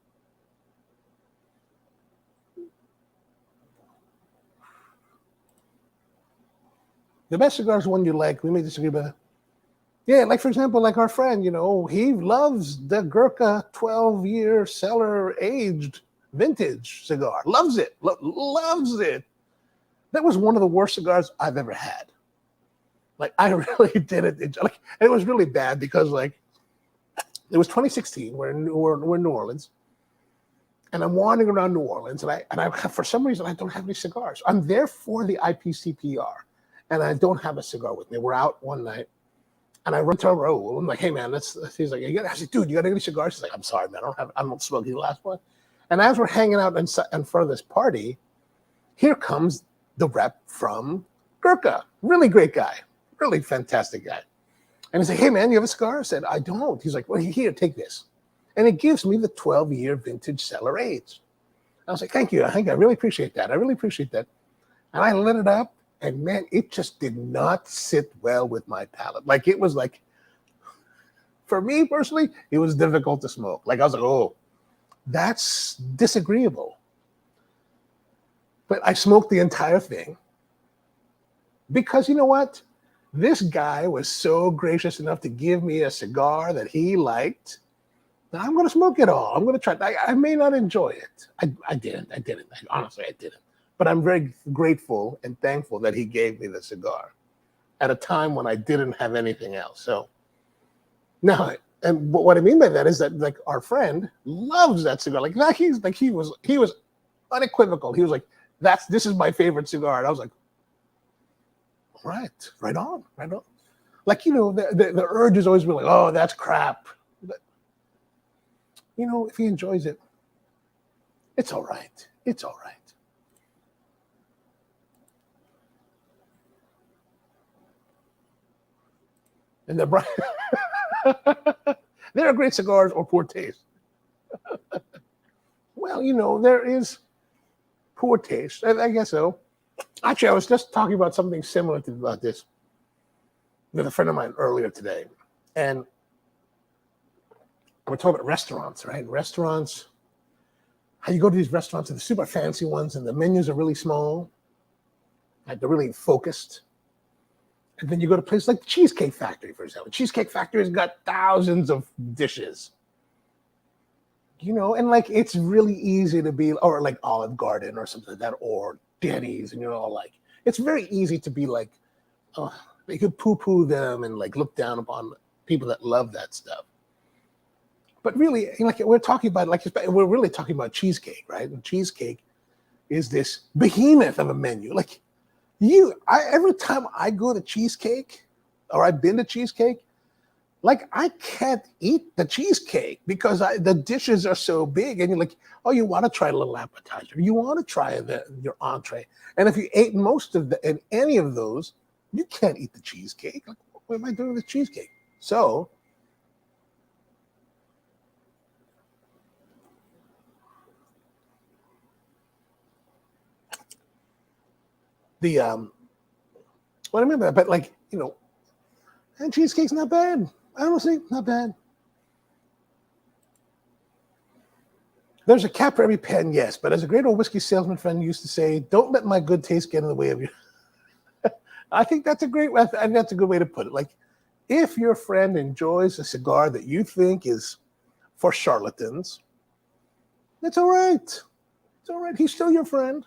C: The best cigar is one you like. We may disagree, but yeah, like for example, like our friend, he loves the Gurkha 12-year cellar aged vintage cigar. Loves it. Loves it. That was one of the worst cigars I've ever had. Like I really didn't. Like it was really bad because like it was 2016. We're in New Orleans, and I'm wandering around New Orleans, and I for some reason I don't have any cigars. I'm there for the IPCPR. And I don't have a cigar with me. We're out one night, and I run to Raul. I'm like, "Hey man, he's like, I said, dude, you got any cigars?" He's like, "I'm sorry, man, I don't smoke the last one." And as we're hanging out in front of this party, here comes the rep from Gurkha. Really great guy, really fantastic guy. And he's like, "Hey man, you have a cigar?" I said, "I don't." He's like, "Well, here, take this," and it gives me the 12-year vintage cellar aged. I was like, "Thank you, I really appreciate that. I really appreciate that." And I lit it up. And man, it just did not sit well with my palate. Like it was like, for me personally, it was difficult to smoke. Like I was like, oh, that's disagreeable. But I smoked the entire thing because you know what? This guy was so gracious enough to give me a cigar that he liked. That I'm going to smoke it all. I'm going to try. I may not enjoy it. I didn't. Honestly, I didn't. But I'm very grateful and thankful that he gave me the cigar at a time when I didn't have anything else. So now And what I mean by that is that like our friend loves that cigar. Like that, he was unequivocal. He was like, this is my favorite cigar. And I was like, right on. Like, you know, the urge is always be like, oh, that's crap. But, you know, if he enjoys it, it's all right. It's all right. And there are great cigars or poor taste. Well, you know, there is poor taste. I guess so. Actually, I was just talking about something similar about this with a friend of mine earlier today. And we're talking about restaurants, right? Restaurants, how you go to these restaurants, and the super fancy ones, and the menus are really small. Like they're really focused. And then you go to places like the Cheesecake Factory, for example. Cheesecake Factory has got thousands of dishes. You know, and like it's really easy to be, or like Olive Garden or something like that, or Denny's, and you're all like, it's very easy to be like, oh, they could poo-poo them and like look down upon people that love that stuff. But really, like we're talking about, like we're really talking about cheesecake, right? And cheesecake is this behemoth of a menu. Like every time I go to cheesecake, or I've been to cheesecake, like I can't eat the cheesecake because the dishes are so big, and you're like, oh, you want to try a little appetizer, you want to try your entree, and if you ate most of any of those, you can't eat the cheesecake. Like, what am I doing with the cheesecake? So what I mean by that, but like, you know, and cheesecake's not bad. Honestly, not bad. There's a cap for every pen, yes, but as a great old whiskey salesman friend used to say, don't let my good taste get in the way of you. I think that's a good way to put it. Like, if your friend enjoys a cigar that you think is for charlatans, it's all right. It's all right. He's still your friend.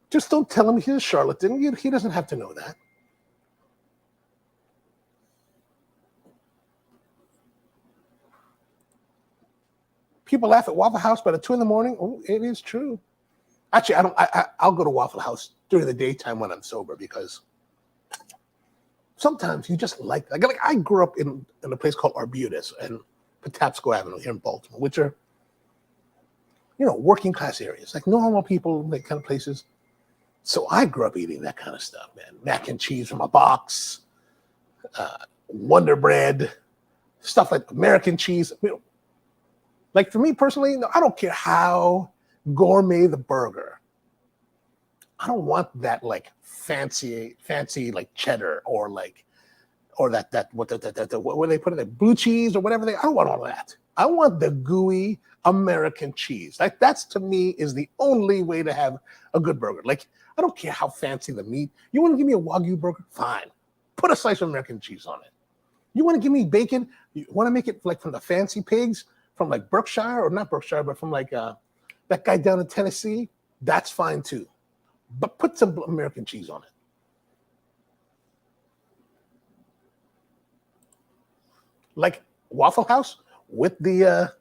C: Just don't tell him he's a charlatan. He doesn't have to know that. People laugh at Waffle House by 2 a.m. Oh, it is true. Actually, I'll go to Waffle House during the daytime when I'm sober, because sometimes you just like I grew up in a place called Arbutus and Patapsco Avenue here in Baltimore, which are, you know, working class areas, like normal people, like kind of places. So I grew up eating that kind of stuff, man. Mac and cheese from a box, Wonder Bread, stuff like American cheese. You know, like for me personally, I don't care how gourmet the burger. I don't want that like fancy like cheddar or that what they put in there, blue cheese or whatever I don't want all that. I want the gooey American cheese. Like that's, to me, is the only way to have a good burger. Like I don't care how fancy the meat. You want to give me a Wagyu burger? Fine. Put a slice of American cheese on it. You want to give me bacon? You want to make it like from the fancy pigs from like Berkshire, or not Berkshire, but from like that guy down in Tennessee? That's fine too. But put some American cheese on it. Like Waffle House with the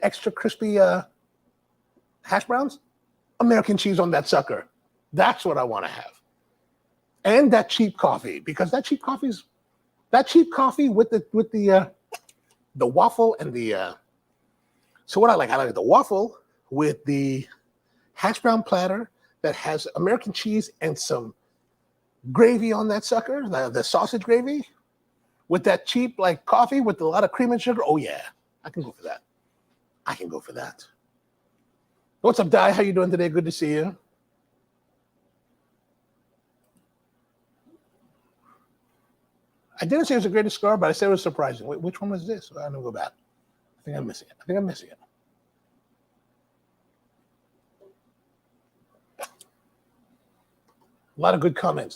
C: extra crispy hash browns, American cheese on that sucker. That's what I want to have. And that cheap coffee, because that cheap coffee with the waffle and the so what I like the waffle with the hash brown platter that has American cheese and some gravy on that sucker, the sausage gravy, with that cheap like coffee with a lot of cream and sugar. Oh yeah, I can go for that. What's up, Di? How you doing today? Good to see you. I didn't say it was the greatest cigar, but I said it was surprising. Wait, which one was this? I'm gonna go back. I think I'm missing it. A lot of good comments.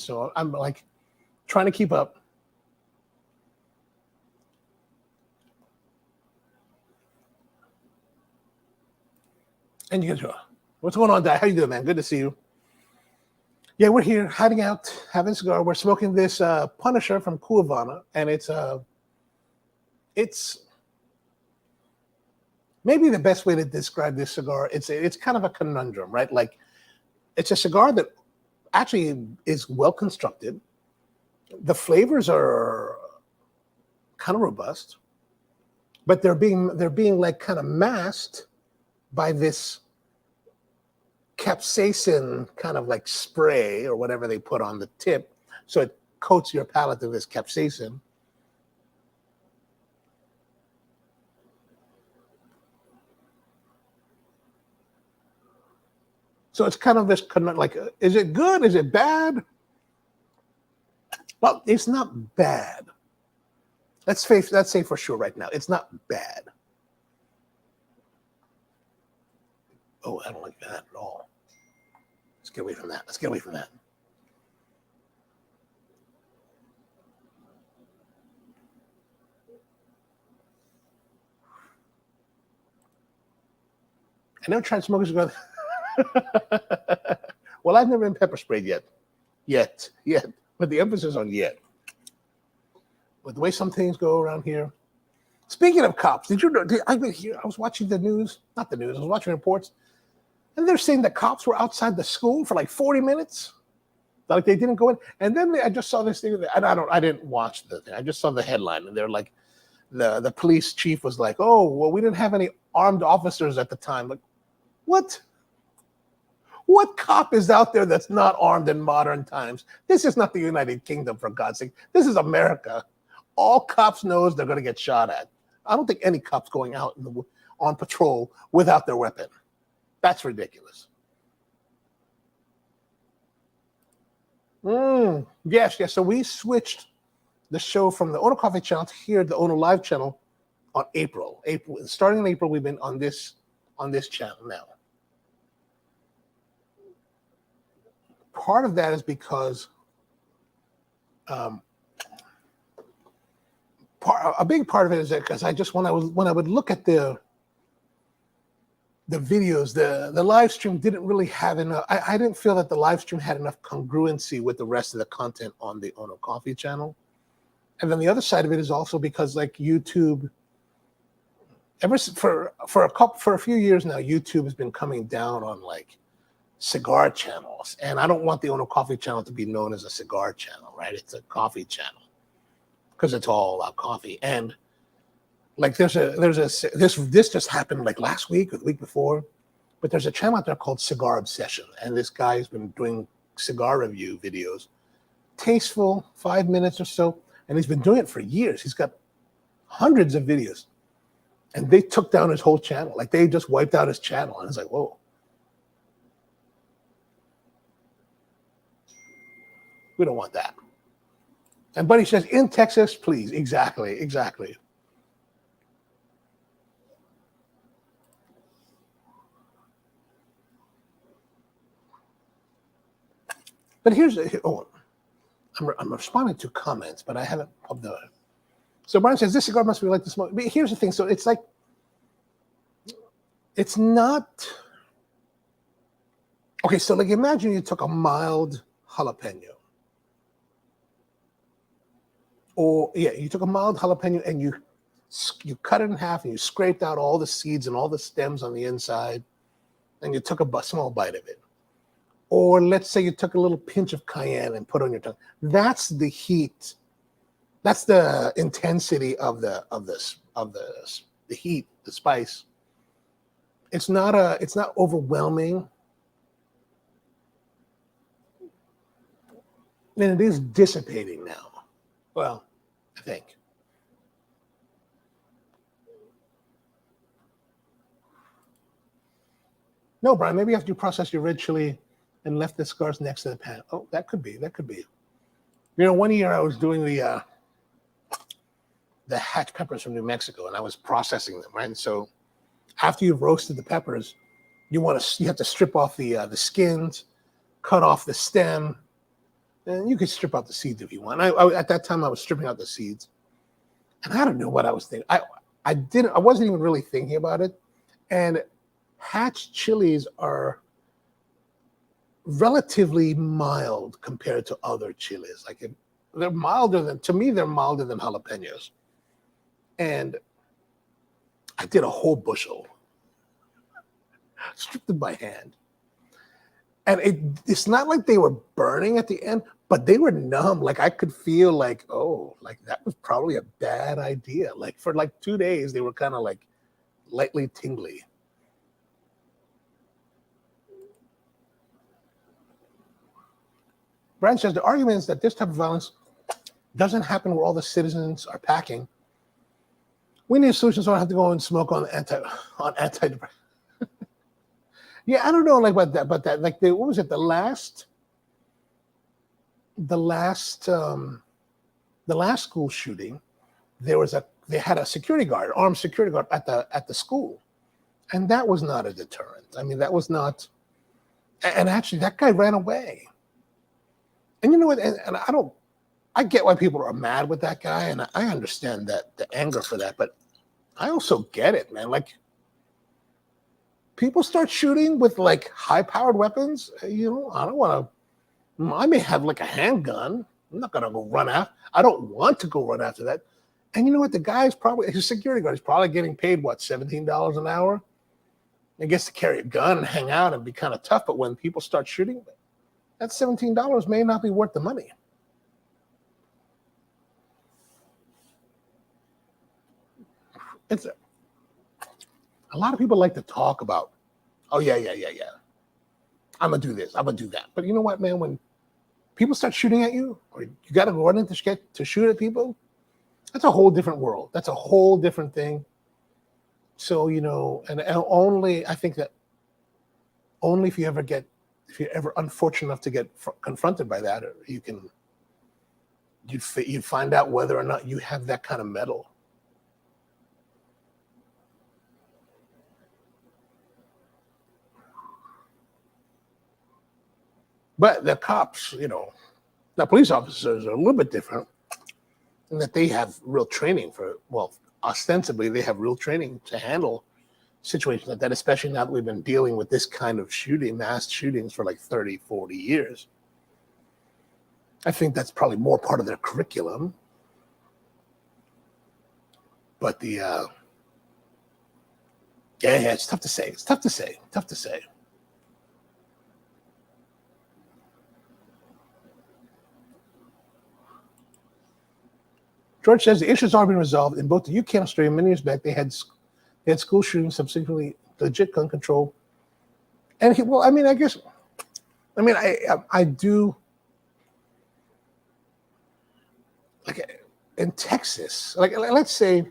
C: So I'm like trying to keep up. And you guys go, what's going on, Di? How you doing, man? Good to see you. Yeah, we're here hiding out, having a cigar. We're smoking this Pvnisher from Cu-Avana, and it's it's maybe the best way to describe this cigar. It's kind of a conundrum, right? Like, it's a cigar that actually is well constructed. The flavors are kind of robust, but they're being like kind of masked by this capsaicin kind of like spray or whatever they put on the tip, so it coats your palate with this capsaicin. So it's kind of this like, is it good? Is it bad? Well, it's not bad. Let's say for sure right now, it's not bad. Oh, I don't like that at all. Let's get away from that. Let's get away from that. I never tried smoking cigars. Well, I've never been pepper sprayed yet. But the emphasis on yet. With the way some things go around here. Speaking of cops, did you know? I was watching the news, not the news. I was watching reports, and they're saying that cops were outside the school for like 40 minutes, like they didn't go in. And then I just saw this thing, and I didn't watch the thing. I just saw the headline, and they're like, the police chief was like, "Oh, well, we didn't have any armed officers at the time." Like, what? What cop is out there that's not armed in modern times? This is not the United Kingdom, for God's sake. This is America. All cops knows they're going to get shot at. I don't think any cop's going out on patrol without their weapon. That's ridiculous. Yes. So we switched the show from the Ono Coffee channel to here, the Ono Live channel, on April. Starting in April, we've been on this channel now. Part of that is because a big part of it is that because I just when I would look at the videos, the live stream didn't really have enough. I didn't feel that the live stream had enough congruency with the rest of the content on the Ono Coffee channel. And then the other side of it is also because like YouTube, for a few years now, YouTube has been coming down on like cigar channels, and I don't want the Ono Coffee channel to be known as a cigar channel, right? It's a coffee channel because it's all about coffee. And like this just happened like last week or the week before, but there's a channel out there called Cigar Obsession, and this guy's been doing cigar review videos, tasteful, 5 minutes or so, and he's been doing it for years. He's got hundreds of videos, and they took down his whole channel. Like they just wiped out his channel, and it's like, whoa. We don't want that. And Buddy says, in Texas, please. Exactly. But here's I'm responding to comments, but I haven't pulled the. So Brian says, this cigar must be like the smoke. But here's the thing. So it's like, it's not. Okay, so like imagine you took a mild jalapeno. Or you took a mild jalapeno and you cut it in half and you scraped out all the seeds and all the stems on the inside, and you took a small bite of it. Or let's say you took a little pinch of cayenne and put on your tongue. That's the heat. That's the intensity of the heat, the spice. It's not overwhelming. And it is dissipating now. Well, I think. No, Brian, maybe after you process your red chili and left the scars next to the pan. Oh, that could be. You know, one year I was doing the hatch peppers from New Mexico, and I was processing them, right? And so after you've roasted the peppers, you have to strip off the skins, cut off the stem, and you could strip out the seeds if you want. At that time I was stripping out the seeds, and I don't know what I was thinking. I wasn't even really thinking about it. And hatch chilies are relatively mild compared to other chilies. Like they're milder than jalapenos. And I did a whole bushel, stripped them by hand. And it's not like they were burning at the end, but they were numb. Like I could feel like, oh, like that was probably a bad idea. Like for like 2 days, they were kind of like lightly tingly. Brian says the argument is that this type of violence doesn't happen where all the citizens are packing. We need solutions so I don't have to go and smoke on antidepressants. Yeah, I don't know like about that. Like what was it? The last school shooting, they had a security guard, armed security guard at the school. And that was not a deterrent. I mean, that was not, and actually that guy ran away. And you know what? And I get why people are mad with that guy, and I understand that the anger for that, but I also get it, man. Like people start shooting with like high-powered weapons. You know, I don't want to. I may have like a handgun. I'm not gonna go run after. I don't want to go run after that. And you know what? The guy's probably his security guard is probably getting paid what, $17 an hour. He gets to carry a gun and hang out and be kind of tough. But when people start shooting, that $17 may not be worth the money. It's a lot of people like to talk about, oh yeah. I'm gonna do this, I'm gonna do that. But you know what, man? When people start shooting at you, or you got to go running to shoot at people, that's a whole different world. That's a whole different thing. So you know, and only I think that only if you're ever unfortunate enough to get confronted by that, or you'd find out whether or not you have that kind of mettle. But the cops, you know, the police officers are a little bit different in that they have real training ostensibly they have real training to handle situations like that, especially now that we've been dealing with this kind of mass shootings for like 30, 40 years. I think that's probably more part of their curriculum. But it's tough to say. It's tough to say. George says the issues are being resolved in both the UK and Australia. Many years back, they had school shootings, subsequently legit gun control. And I do, like in Texas, like let's say,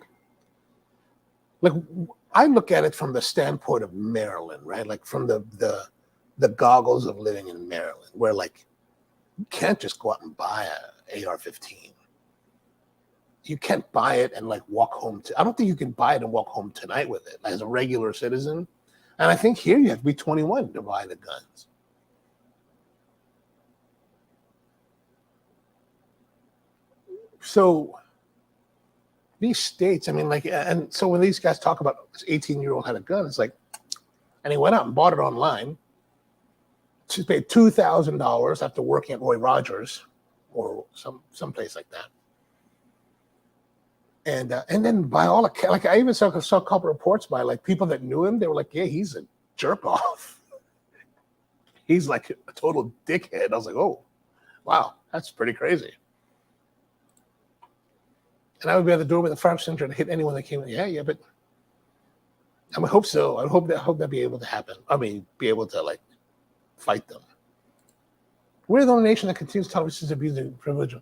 C: like I look at it from the standpoint of Maryland, right? Like from the goggles of living in Maryland, where like you can't just go out and buy an AR-15. You can't buy it and like walk home. I don't think you can buy it and walk home tonight with it as a regular citizen. And I think here you have to be 21 to buy the guns. So these states, I mean, like, and so when these guys talk about this 18-year-old had a gun, it's like, and he went out and bought it online. She paid $2,000 after working at Roy Rogers or some place like that. And then by all accounts, like I even saw a couple reports by like people that knew him. They were like, yeah, he's a jerk off. He's like a total dickhead. I was like, oh, wow, that's pretty crazy. And I would be at the door with a fire extinguisher and hit anyone that came in. Yeah, but I would hope so. I hope that be able to happen. I mean, be able to like fight them. We're the only nation that continues television's abusing privilege.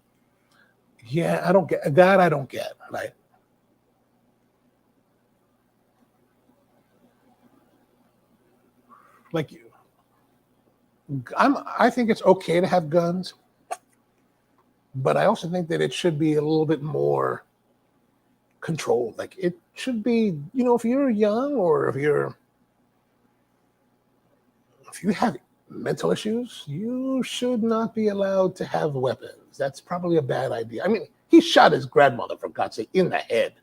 C: Yeah, I don't get that. I don't get, right? Like I think it's okay to have guns, but I also think that it should be a little bit more controlled. Like it should be, you know, if you're young or if you have mental issues, you should not be allowed to have weapons. That's probably a bad idea. I mean, he shot his grandmother, for God's sake, in the head.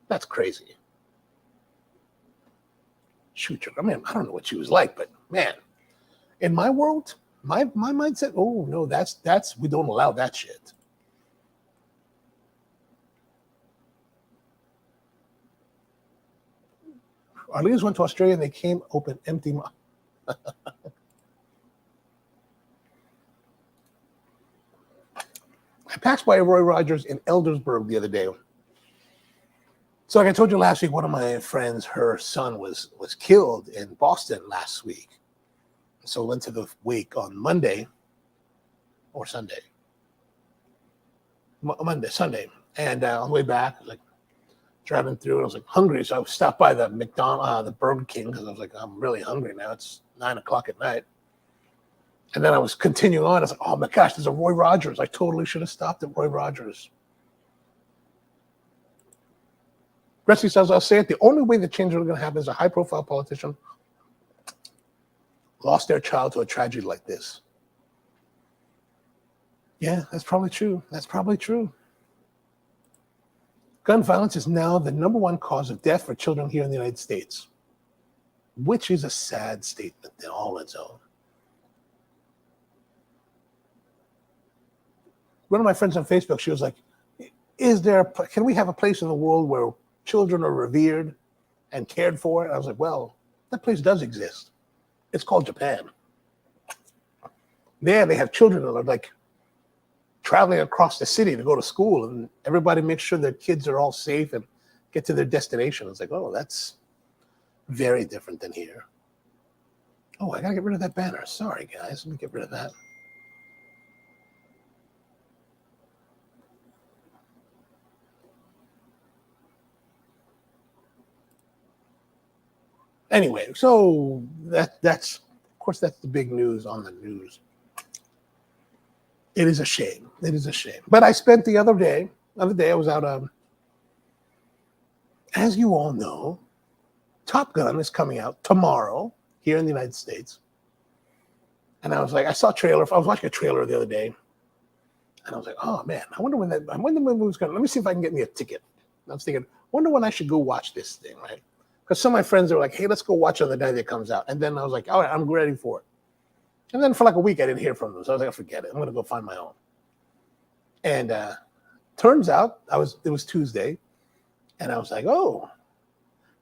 C: That's crazy. Shoot your, I mean, I don't know what she was like, but man, in my world, my mindset, oh no, that's we don't allow that shit. Our leaders went to Australia and they came open empty. I passed by Roy Rogers in Eldersburg the other day. So like I told you last week, one of my friends, her son was killed in Boston last week. So we went to the wake on Monday or Sunday. Sunday. And on the way back, like driving through, and I was like hungry. So I stopped by the the Burger King because I was like, I'm really hungry now. It's 9 o'clock at night. And then I was continuing on. I was like, oh my gosh, there's a Roy Rogers. I totally should have stopped at Roy Rogers. Gretzky says, I'll say it, the only way the change is going to happen is a high-profile politician lost their child to a tragedy like this. Yeah, that's probably true. That's probably true. Gun violence is now the #1 cause of death for children here in the United States, which is a sad statement in all its own. One of my friends on Facebook, she was like, can we have a place in the world where children are revered and cared for? And I was like, well, that place does exist. It's called Japan. There they have children that are like traveling across the city to go to school, and everybody makes sure their kids are all safe and get to their destination. It's like, oh, that's very different than here. Oh, I gotta get rid of that banner. Sorry, guys. Let me get rid of that. Anyway, so that's of course that's the big news on the news. It is a shame. It is a shame. But I spent the other day I was out. As you all know, Top Gun is coming out tomorrow here in the United States. And I was like, I saw a trailer. I was watching a trailer the other day, and I was like, oh man, I wonder when the movie's going. Let me see if I can get me a ticket. And I was thinking, wonder when I should go watch this thing, right? Because some of my friends were like, hey, let's go watch it on the day that it comes out. And then I was like, all right, I'm ready for it. And then for like a week, I didn't hear from them. So I was like, forget it. I'm going to go find my own. And turns out it was Tuesday. And I was like, oh,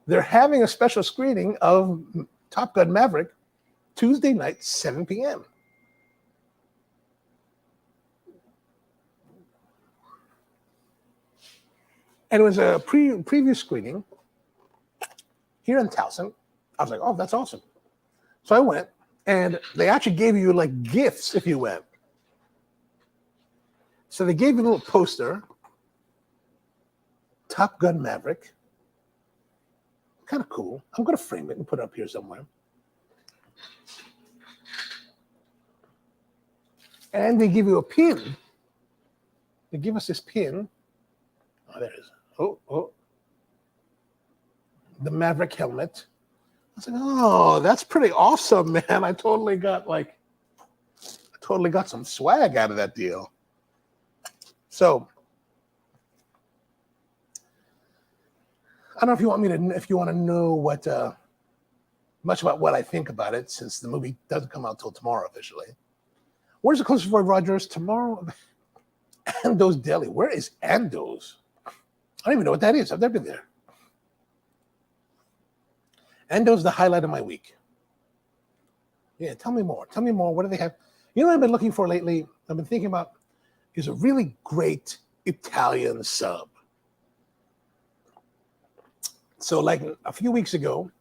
C: they're having a special screening of Top Gun Maverick Tuesday night, 7 p.m. And it was a preview screening here in Towson. I was like, oh, that's awesome. So I went, and they actually gave you like gifts if you went. So they gave you a little poster, Top Gun Maverick. Kind of cool. I'm going to frame it and put it up here somewhere. And they give you a pin. They give us this pin. Oh, there it is. Oh. The Maverick helmet. I was like, oh, that's pretty awesome, man. I totally got some swag out of that deal. So I don't know if you want to know what much about what I think about it, since the movie doesn't come out till tomorrow officially. Where's the closest Roy Rogers tomorrow? Ando's Deli. Where is Ando's? I don't even know what that is. I've never been there. Ando's the highlight of my week. Yeah, tell me more. Tell me more. What do they have? You know what I've been looking for lately? I've been thinking about is a really great Italian sub. So like a few weeks ago,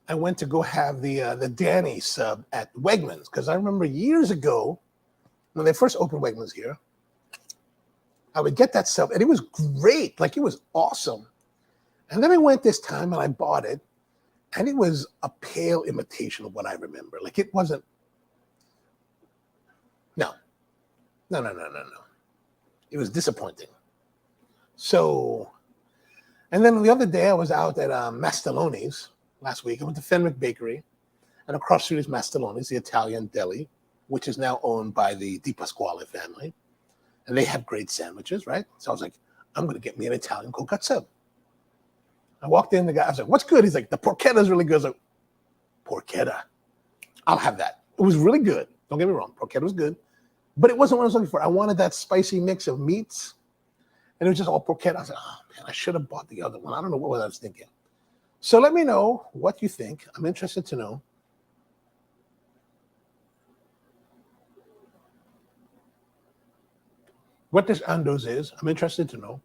C: I went to go have the Danny sub at Wegmans, because I remember years ago when they first opened Wegmans here, I would get that sub and it was great. Like, it was awesome. And then I went this time and I bought it, and it was a pale imitation of what I remember. Like, it wasn't. No. It was disappointing. So, and then the other day I was out at Mastaloni's last week. I went to Fenwick Bakery, and across the street is Mastaloni's, the Italian deli, which is now owned by the Di Pasquale family. And they have great sandwiches, right? So I was like, I'm going to get me an Italian cold cut sub. I walked in, I was like, what's good? He's like, the porchetta's really good. I was like, porchetta. I'll have that. It was really good. Don't get me wrong. Porchetta was good. But it wasn't what I was looking for. I wanted that spicy mix of meats. And it was just all porchetta. I was like, oh, man, I should have bought the other one. I don't know what I was thinking. So let me know what you think. I'm interested to know. What this Andos is. I'm interested to know.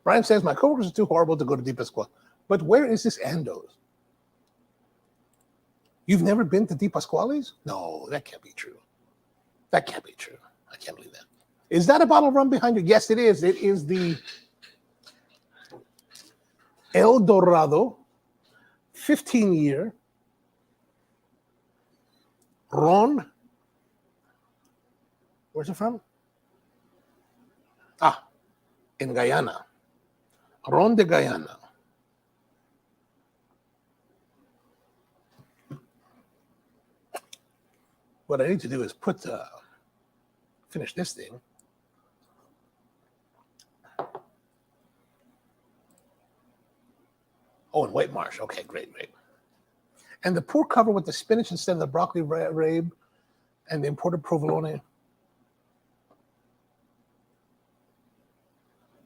C: Brian says, my coworkers are too horrible to go to Di Pasquale. But where is this Andos? You've never been to Di Pasquale's? No, that can't be true. That can't be true. I can't believe that. Is that a bottle of rum behind you? Yes, it is. It is the El Dorado 15-year Ron. Where's it from? In Guyana. Ron de Guyana. What I need to do is finish this thing. Oh, and White Marsh. Okay, great. And the pour cover with the spinach instead of the broccoli rabe and the imported provolone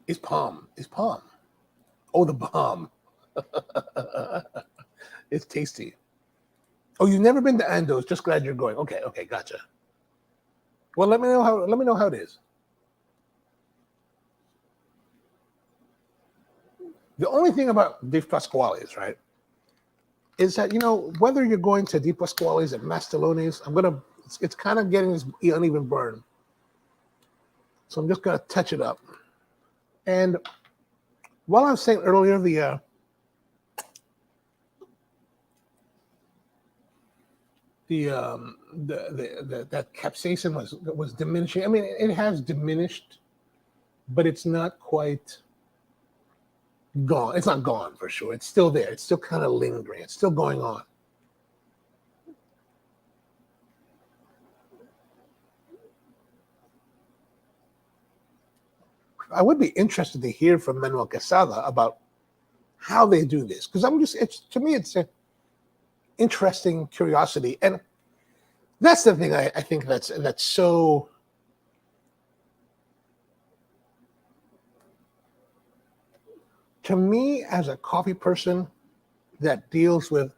C: is palm. Oh, the bomb. It's tasty. Oh, you've never been to Andos. Just glad you're going. Okay, gotcha. Well, let me know how it is. The only thing about Di Pasquale's, right, is that, whether you're going to Di Pasquale's and Mastaloni's, it's kind of getting this uneven burn. So I'm just gonna touch it up. And while I was saying earlier, that capsaicin was diminishing. I mean, it has diminished, but it's not quite gone. It's not gone for sure. It's still there. It's still kind of lingering. It's still going on. I would be interested to hear from Manuel Quesada about how they do this, because to me, it's an interesting curiosity, and that's the thing I think that's so. To me, as a coffee person that deals with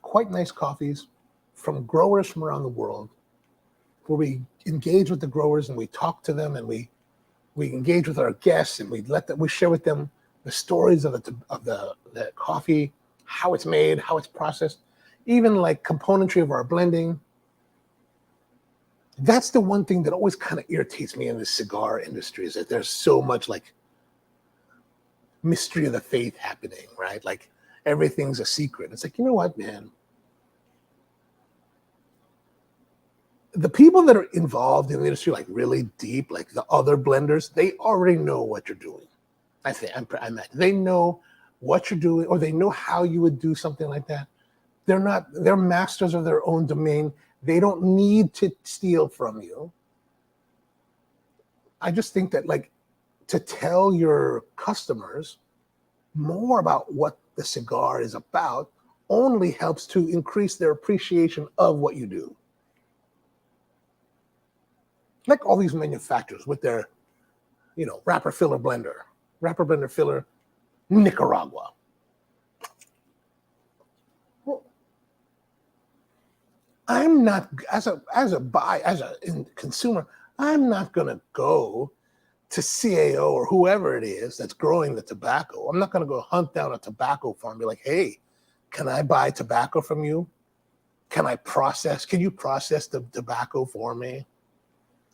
C: quite nice coffees from growers from around the world, where we engage with the growers and we talk to them and we engage with our guests and we share with them the stories of the coffee, how it's made, how it's processed, even like componentry of our blending. That's the one thing that always kind of irritates me in the cigar industry, is that there's so much like mystery of the faith happening, right? Like everything's a secret. It's like, you know what, man? The people that are involved in the industry, like really deep, like the other blenders, they already know what you're doing. I imagine they know what you're doing, or they know how you would do something like that. They're masters of their own domain. They don't need to steal from you. I just think that, like, to tell your customers more about what the cigar is about only helps to increase their appreciation of what you do. Like all these manufacturers with their, wrapper blender filler, Nicaragua. Well, I'm not, as a consumer, I'm not gonna go to CAO or whoever it is that's growing the tobacco. I'm not gonna go hunt down a tobacco farm and be like, hey, can I buy tobacco from you? Can you process the tobacco for me?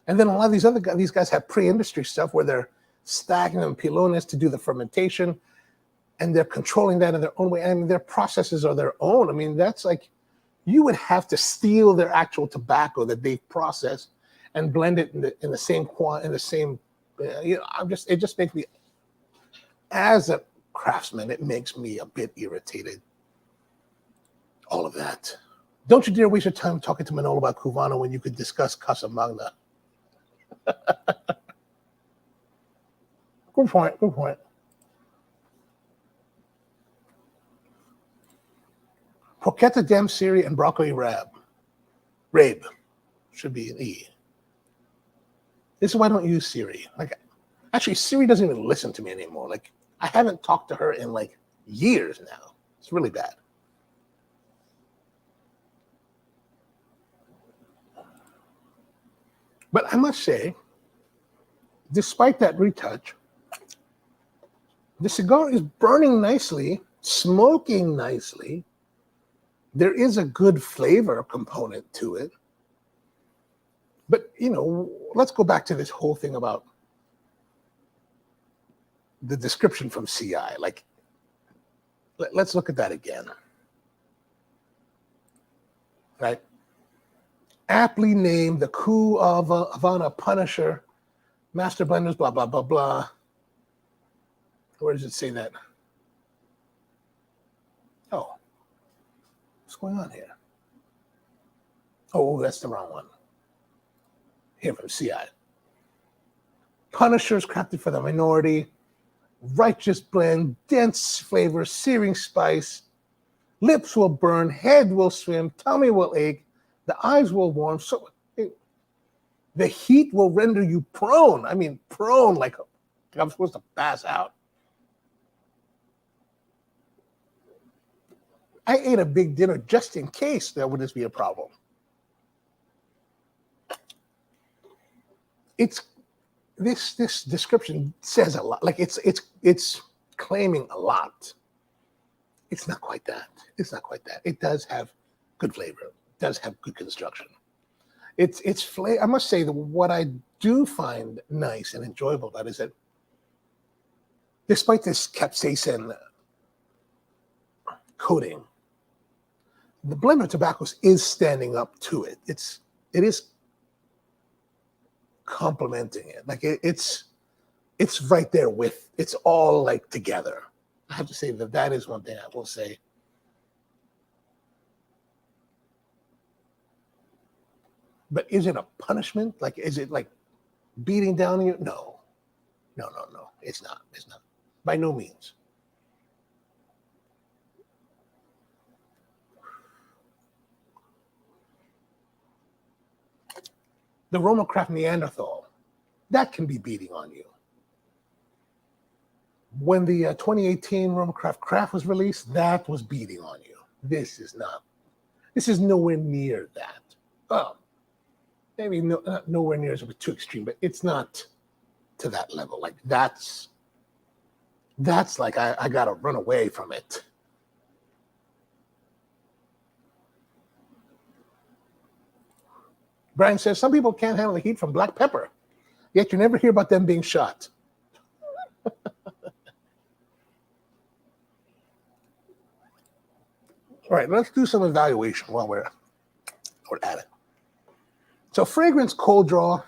C: And then a lot of these guys have pre-industry stuff where they're stacking them pilones to do the fermentation, and they're controlling that in their own way. I mean, their processes are their own. I mean, that's like, you would have to steal their actual tobacco that they've processed and blend it in the same it just makes me, as a craftsman, it makes me a bit irritated. All of that. Don't you dare waste your time talking to Manolo about Cu-Avana when you could discuss Casa Magna. Good point. Porchetta Damsiri and broccoli rabe. Rabe should be an E. This is why I don't use Siri. Like, actually, Siri doesn't even listen to me anymore. Like, I haven't talked to her in like years now. It's really bad. But I must say, despite that retouch, the cigar is burning nicely, smoking nicely. There is a good flavor component to it. But, you know, let's go back to this whole thing about the description from CI. Like, let's look at that again. Right? Aptly named the Cu-Avana Pvunisher, master blenders, blah, blah, blah, blah. Where does it say that? Oh, what's going on here? Oh, that's the wrong one. Here from CI. Punishers crafted for the minority, righteous blend, dense flavor, searing spice. Lips will burn, head will swim, tummy will ache, the eyes will warm. So the heat will render you prone. I mean, prone, like I'm supposed to pass out. I ate a big dinner just in case there would be a problem. It's this description says a lot. Like it's claiming a lot. It's not quite that. It's not quite that. It does have good flavor. It does have good construction. It's flavor. I must say that what I do find nice and enjoyable about it is that despite this capsaicin coating, the blend of tobaccos is standing up to it. It is complementing it. Like it's right there with, it's all like together. I have to say that is one thing I will say. But is it a punishment? Like, is it like beating down on you? No. It's not. It's not. By no means. The Romacraft Neanderthal, that can be beating on you. When the 2018 Romacraft Craft was released, that was beating on you. This is not. This is nowhere near that. Oh, maybe not nowhere near as too extreme, but it's not to that level. Like that's like I gotta run away from it. Brian says some people can't handle the heat from black pepper, yet you never hear about them being shot. All right, let's do some evaluation while we're at it. So fragrance cold draw.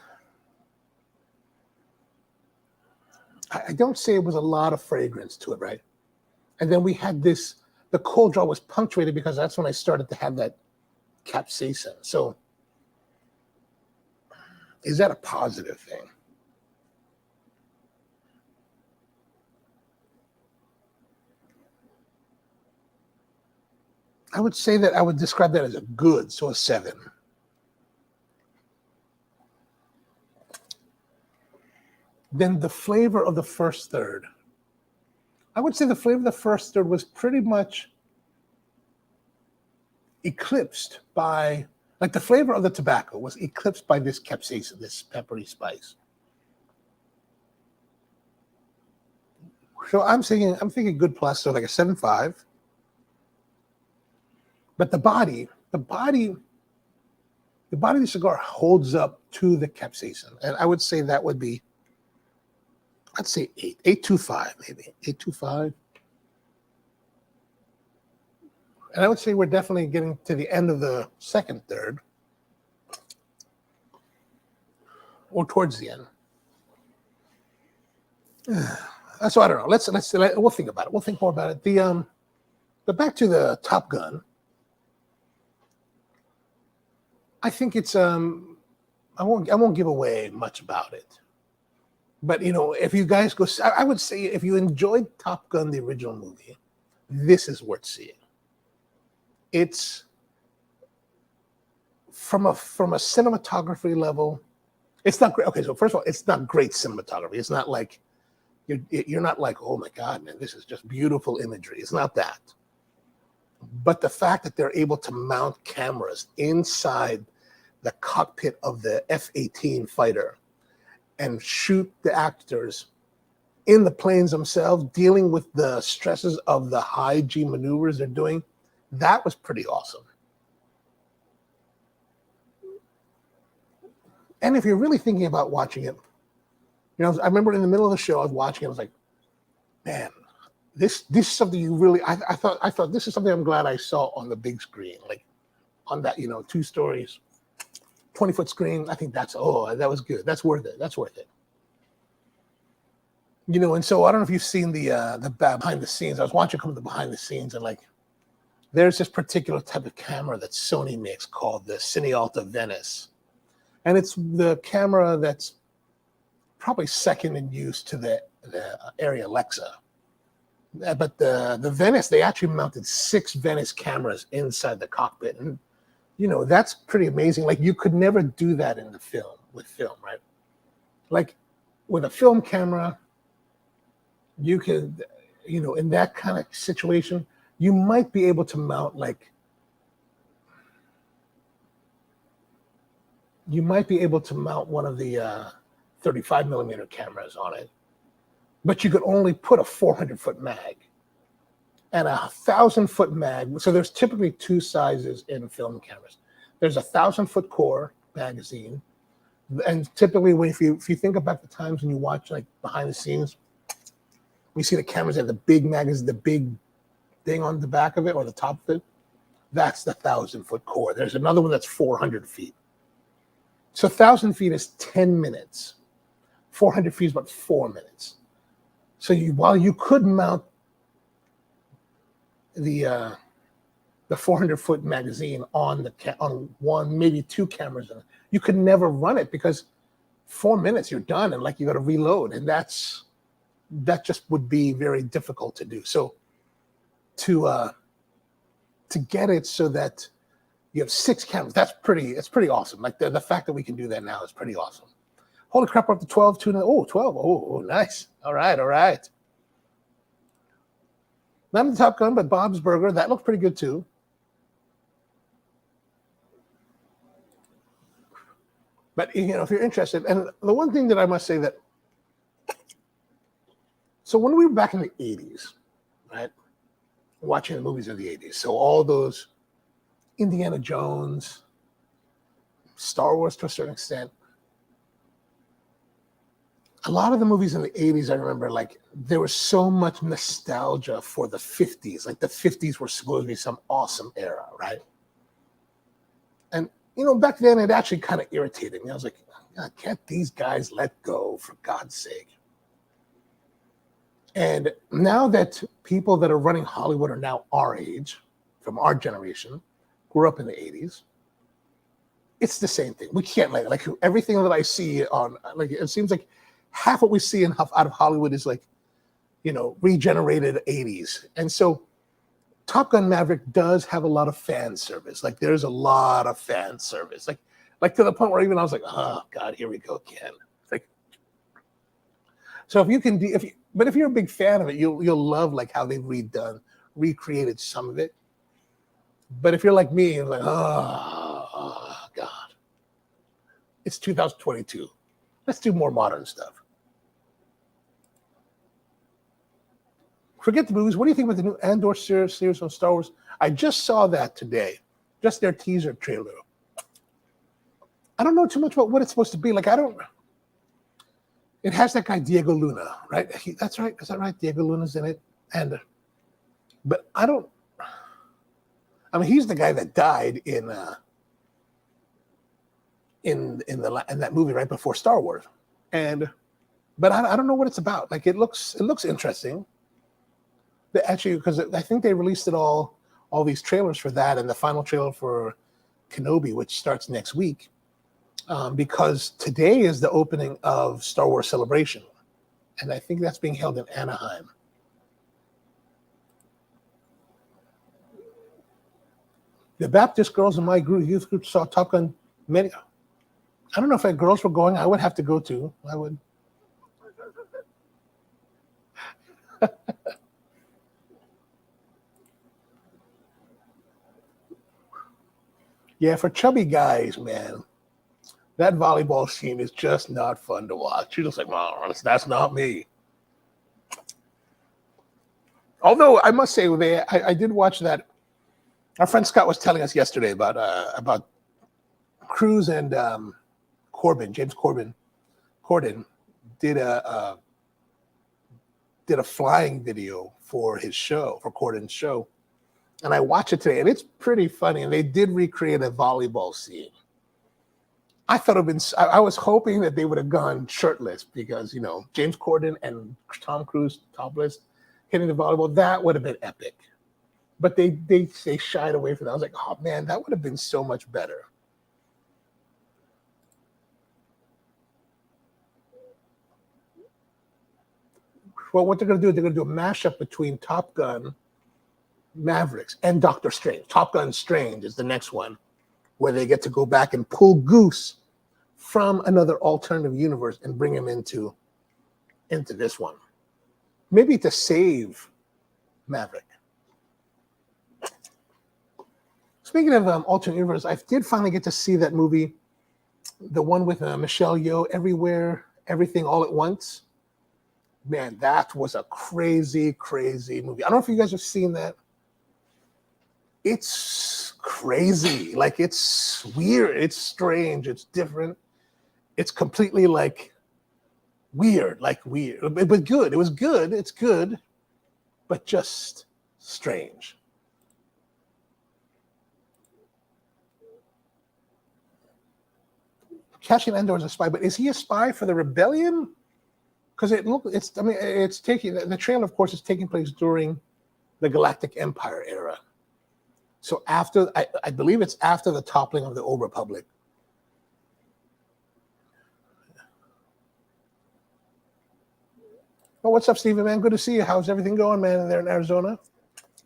C: I don't say it was a lot of fragrance to it, right? And then we had this, the cold draw was punctuated because that's when I started to have that capsaicin. So is that a positive thing? I would say that I would describe that as a good, so a 7. Then the flavor of the first third. I would say the flavor of the first third was pretty much eclipsed by, like the flavor of the tobacco was eclipsed by this capsaicin, this peppery spice. So I'm thinking good plus, so like a 7.5. But the body of the cigar holds up to the capsaicin. And I would say that would be, I'd say 8.25 maybe, 8.25. And I would say we're definitely getting to the end of the second third, or towards the end. So I don't know. We'll think about it. We'll think more about it. But back to the Top Gun. I think it's I won't give away much about it. But you know, if you guys go, I would say if you enjoyed Top Gun, the original movie, this is worth seeing. It's from a cinematography level, it's not great. Okay, so first of all, it's not great cinematography. It's not like you're not like, oh my God, man, this is just beautiful imagery. It's not that. But the fact that they're able to mount cameras inside the cockpit of the F-18 fighter and shoot the actors in the planes themselves, dealing with the stresses of the high G maneuvers they're doing, that was pretty awesome. And if you're really thinking about watching it, you know, I remember in the middle of the show, I was watching it, I was like, man, this is something you really, I thought this is something I'm glad I saw on the big screen, like on that, you know, 2 stories, 20-foot screen. I think that was good. That's worth it. That's worth it. You know, and so I don't know if you've seen the behind the scenes. I was watching some of the behind the scenes, and like, there's this particular type of camera that Sony makes called the Cinealta Venice. And it's the camera that's probably second in use to the Arri Alexa. But the Venice, they actually mounted 6 Venice cameras inside the cockpit. And, you know, that's pretty amazing. Like, you could never do that in the film, right? Like, with a film camera, you could, you know, in that kind of situation, you might be able to mount like, one of the 35 millimeter cameras on it, but you could only put a 400-foot mag and a 1,000-foot mag. So there's typically 2 sizes in film cameras. There's a 1,000-foot core magazine, and typically, if you think about the times when you watch like behind the scenes, we see the cameras have the big magazine, the big thing on the back of it or the top of it. That's the 1,000-foot core. There's another one that's 400 feet. So 1,000 feet is 10 minutes. 400 feet is about 4 minutes. So while you could mount the 400-foot magazine on one, maybe 2 cameras, you could never run it because 4 minutes you're done, and like you got to reload, and that just would be very difficult to do. So to get it so that you have 6 cameras, it's pretty awesome. Like the fact that we can do that now is pretty awesome. Holy crap, we're up to 12, 12. Oh, nice. All right. Not the Top Gun, but Bob's Burger. That looks pretty good too. But, you know, if you're interested, and the one thing that I must say that, so when we were back in the 80s, right, watching the movies of the 80s, so all those Indiana Jones, Star Wars to a certain extent, a lot of the movies in the 80s, I remember, like, there was so much nostalgia for the 50s. Like, the 50s were supposed to be some awesome era, right? And, you know, back then, it actually kind of irritated me. I was like, God, can't these guys let go, for God's sake? And now that people that are running Hollywood are now our age, from our generation, grew up in the 80s, it's the same thing. We can't like everything that I see on, like, it seems like half what we see out of Hollywood is like, you know, regenerated 80s. And so Top Gun Maverick does have a lot of fan service. Like, there's a lot of fan service. Like to the point where even I was like, oh God, here we go again. Like, so if you can do, but if you're a big fan of it, you'll love like how they've recreated some of it. But if you're like me, you're like, oh God, it's 2022. Let's do more modern stuff. Forget the movies. What do you think about the new Andor series on Star Wars? I just saw that today, just their teaser trailer. I don't know too much about what it's supposed to be. Like, it has that guy Diego Luna, right? That's right. Is that right? Diego Luna's in it. But I mean, he's the guy that died in that movie right before Star Wars, but I don't know what it's about. Like, it looks interesting. Actually, because I think they released all these trailers for that, and the final trailer for Kenobi, which starts next week, because today is the opening of Star Wars Celebration, and I think that's being held in Anaheim. The Baptist girls in my youth group saw Top Gun many. I don't know if girls were going. I would have to go to. I would. Yeah, for chubby guys, man, that volleyball scene is just not fun to watch. You're just like, well, that's not me. Although I must say, I did watch that. Our friend Scott was telling us yesterday about Cruz and James Corden did a flying video for his show, for Corden's show. And I watched it today, and it's pretty funny. And they did recreate a volleyball scene. I thought it would have been, I was hoping that they would have gone shirtless because, you know, James Corden and Tom Cruise topless hitting the volleyball, that would have been epic. But they shied away from that. I was like, oh man, that would have been so much better. Well, what they're going to do a mashup between Top Gun, Mavericks, and Doctor Strange. Top Gun Strange is the next one, where they get to go back and pull Goose from another alternative universe and bring him into this one. Maybe to save Maverick. Speaking of alternate universe, I did finally get to see that movie, the one with Michelle Yeoh, Everywhere, Everything, All at Once. Man, that was a crazy, crazy movie. I don't know if you guys have seen that. It's crazy. Like, it's weird. It's strange. It's different. It's completely like weird, but good. It was good. It's good, but just strange. Cassian Andor is a spy, but is he a spy for the rebellion? Because it's taking, the trailer, of course, is taking place during the Galactic Empire era. So after, I believe it's after the toppling of the Old Republic. Well, what's up, Steven, man? Good to see you. How's everything going, man, there in Arizona?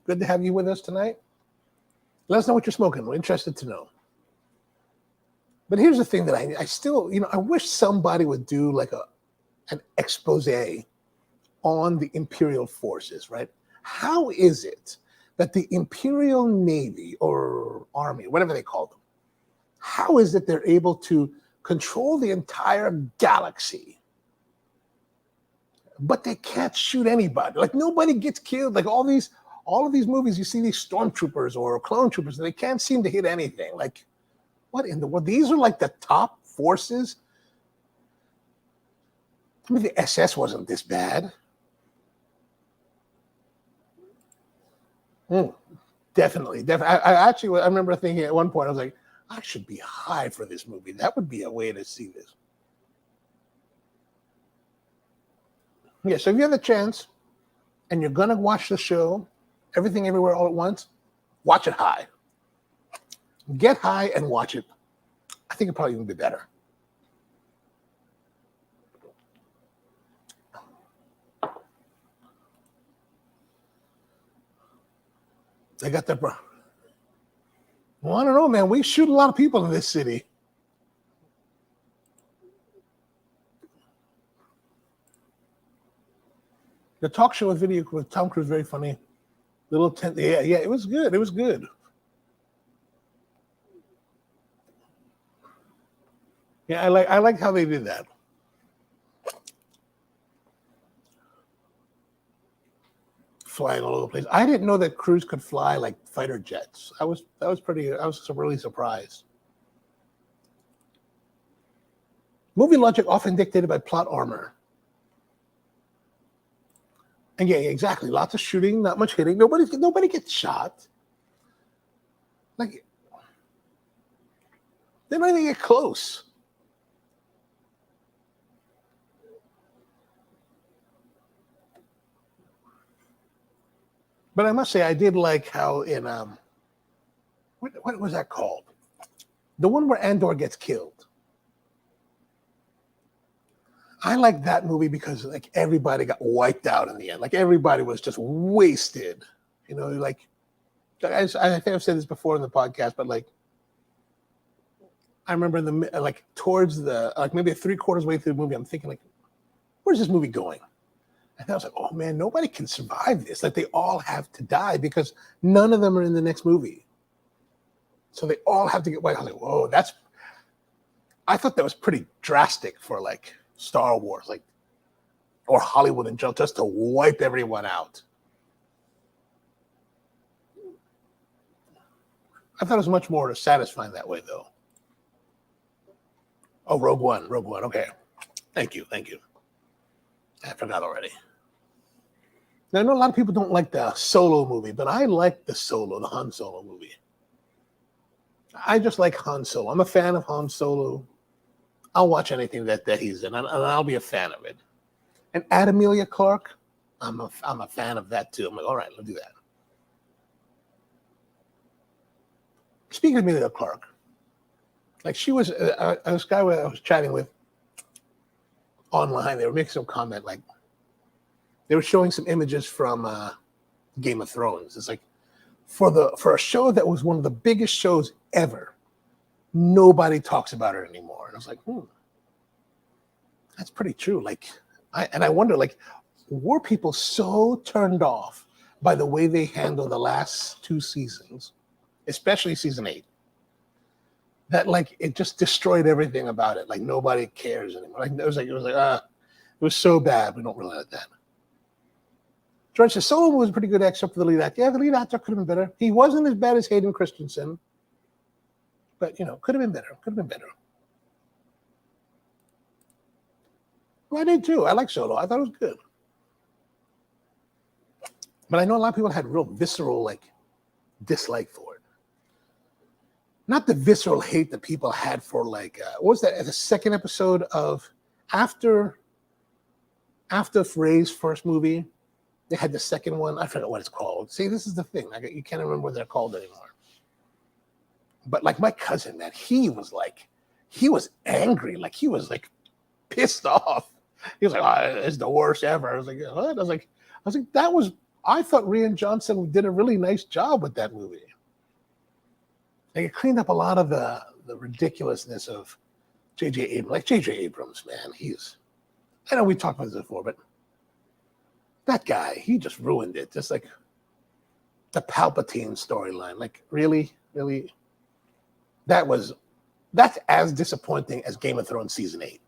C: Good to have you with us tonight. Let us know what you're smoking. We're interested to know. But here's the thing that I still, I wish somebody would do like an expose on the Imperial forces, right? How is it that the Imperial Navy or Army, whatever they call them, how is it they're able to control the entire galaxy, but they can't shoot anybody? Like, nobody gets killed. Like, all of these movies, you see these stormtroopers or clone troopers, and they can't seem to hit anything. Like, what in the world? These are like the top forces. I mean, the SS wasn't this bad. Definitely. I remember thinking at one point, I was like, I should be high for this movie. That would be a way to see this. Yeah, so if you have the chance and you're going to watch the show, Everything Everywhere All at Once, watch it high. Get high and watch it. I think it'd probably even be better. They got that, bro. Well, I don't know, man. We shoot a lot of people in this city. The talk show video with Tom Cruise, very funny. Little tent, yeah, it was good. It was good. Yeah, I like how they did that. Flying all over the place. I didn't know that Cruise could fly like fighter jets. I was really surprised. Movie logic often dictated by plot armor. And yeah, exactly. Lots of shooting, not much hitting. Nobody gets shot. Like, they don't even get close. But I must say, I did like how in what was that called? The one where Andor gets killed. I like that movie because like everybody got wiped out in the end. Like, everybody was just wasted. Like, I think I've said this before in the podcast, but like, I remember towards the maybe 3/4 way through the movie, I'm thinking like, where's this movie going? And I was like, oh man, nobody can survive this. Like they all have to die because none of them are in the next movie. So they all have to get wiped. I was like, whoa, I thought that was pretty drastic for like Star Wars, like, or Hollywood in general, just to wipe everyone out. I thought it was much more satisfying that way though. Oh, Rogue One. Okay. Thank you. I forgot already. Now, I know a lot of people don't like the Solo movie, but I like the Han Solo movie. I just like Han Solo. I'm a fan of Han Solo. I'll watch anything that he's in, and I'll be a fan of it. And Emilia Clarke, I'm a fan of that too. I'm like, all right, let's do that. Speaking of Emilia Clarke, like she was this guy I was chatting with online. They were making some comment, like they were showing some images from Game of Thrones. It's like for a show that was one of the biggest shows ever, nobody talks about it anymore. And I was like, that's pretty true. Like, I wonder, like, were people so turned off by the way they handled the last 2 seasons, especially season 8, that like it just destroyed everything about it? Like nobody cares anymore. Like it was so bad. We don't really like that. George says Solo was a pretty good except for the lead actor. Yeah, the lead actor could have been better. He wasn't as bad as Hayden Christensen, but could have been better. Well, I did too. I like Solo. I thought it was good. But I know a lot of people had real visceral dislike for it. Not the visceral hate that people had for what was that? The second episode of after Ray's first movie, they had the second one. I forget what it's called. See, this is the thing. You can't remember what they're called anymore. But like my cousin, man, he was angry. Like he was pissed off. He was like, "Oh, it's the worst ever." I was like, "What?" I was like, I thought Rian Johnson did a really nice job with that movie. Like it cleaned up a lot of the ridiculousness of J.J. Abrams. Like J.J. Abrams, man, I know we talked about this before, but that guy, he just ruined it. Just like the Palpatine storyline. Like, really? That's as disappointing as Game of Thrones season 8.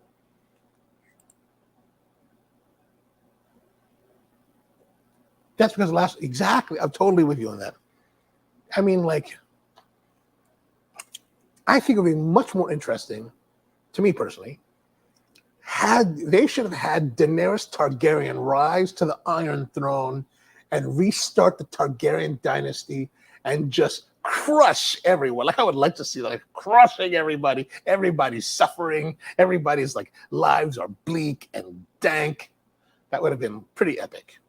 C: That's because exactly, I'm totally with you on that. I mean, I think it would be much more interesting, to me personally, they should have had Daenerys Targaryen rise to the Iron Throne and restart the Targaryen dynasty and just crush everyone. Like I would like to see crushing everybody. Everybody's suffering. Everybody's lives are bleak and dank. That would have been pretty epic.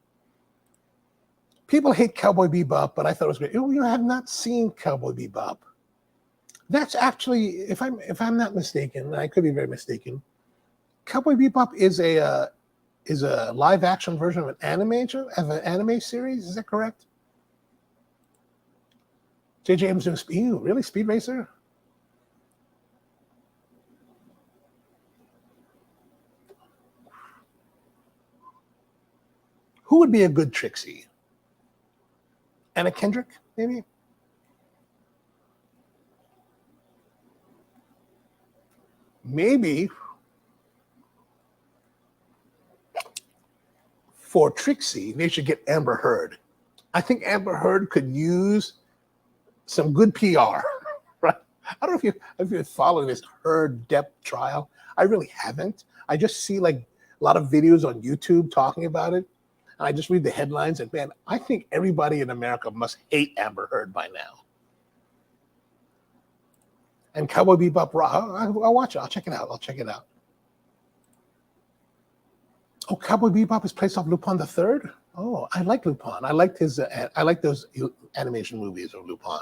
C: People hate Cowboy Bebop, but I thought it was great. You have not seen Cowboy Bebop. That's actually, if I'm not mistaken, and I could be very mistaken, Cowboy Bebop is a live action version of an anime series. Is that correct? J.J. Abrams doing Speed? Really, Speed Racer? Who would be a good Trixie? Anna Kendrick, maybe? Maybe for Trixie, they should get Amber Heard. I think Amber Heard could use some good PR, right? I don't know if you're following this Heard Depp trial. I really haven't. I just see a lot of videos on YouTube talking about it. And I just read the headlines and man, I think everybody in America must hate Amber Heard by now. And Cowboy Bebop, I'll watch it. I'll check it out. Oh, Cowboy Bebop is based off Lupin the Third. Oh, I like Lupin. I liked I like those animation movies of Lupin.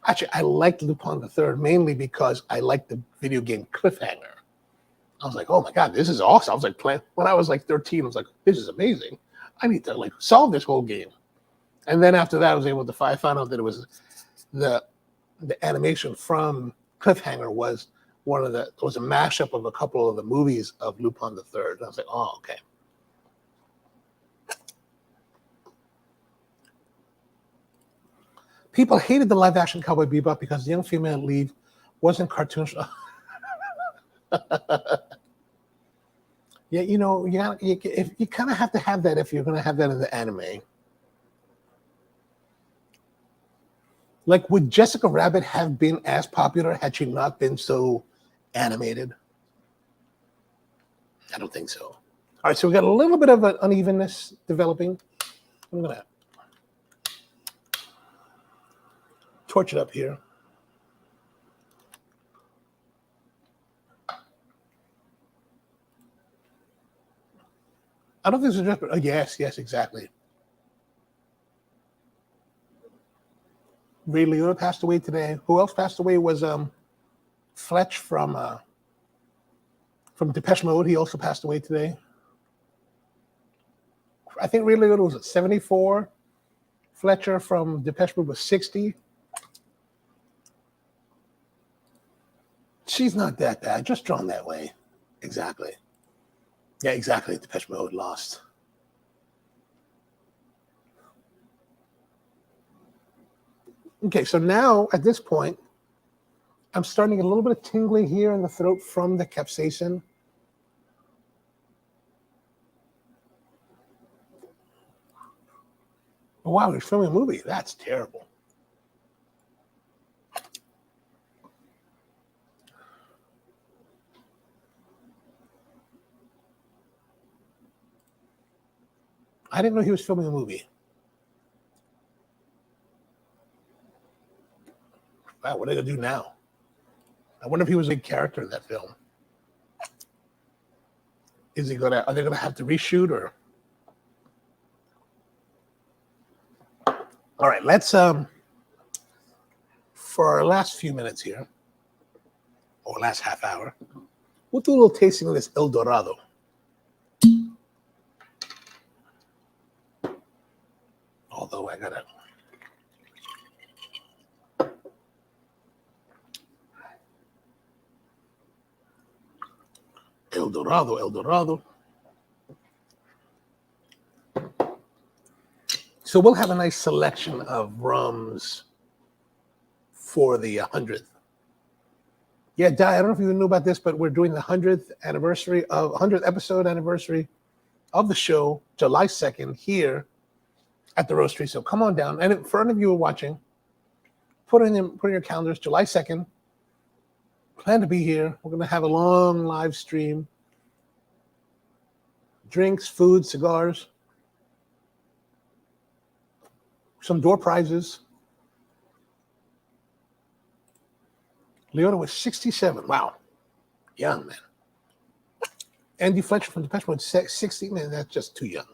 C: Actually, I liked Lupin the Third mainly because I liked the video game Cliffhanger. I was like, oh my God, this is awesome. I was when I was 13, I was like, this is amazing. I need to solve this whole game. And then after that, I was able to find out that it was the animation from Cliffhanger was was a mashup of a couple of the movies of Lupin the Third. And I was like, oh, okay. People hated the live action Cowboy Bebop because the young female lead wasn't cartoonish. Yeah, you know, you kind of have to have that if you're going to have that in the anime. Like, would Jessica Rabbit have been as popular had she not been so animated? I don't think so. All right, so we got a little bit of an unevenness developing. I'm going to torch it up here. I don't think it's a just. Oh, yes, exactly. Ray Liotta passed away today. Who else passed away was Fletch from Depeche Mode. He also passed away today. I think Ray Liotta was at 74. Fletcher from Depeche Mode was 60. She's not that bad, just drawn that way. Exactly. Yeah, exactly. Depeche Mode lost. Okay, so now at this point, I'm starting to get a little bit of tingling here in the throat from the capsaicin. Oh, wow, you're filming a movie. That's terrible. I didn't know he was filming a movie. Wow, what are they going to do now? I wonder if he was a big character in that film. Are they going to have to reshoot or? All right, let's, for our last few minutes here, or last half hour, we'll do a little tasting of this El Dorado. Although I gotta. El Dorado. So we'll have a nice selection of rums for the 100th. Yeah, Di, I don't know if you knew about this, but we're doing the 100th episode anniversary of the show, July 2nd, here at the Roastery. So come on down. And for any of you who are watching, put in your calendars, July 2nd. Plan to be here. We're going to have a long live stream. Drinks, food, cigars. Some door prizes. Liotta was 67. Wow. Young, man. Andy Fletcher from Depeche Mode, 60. Man, that's just too young.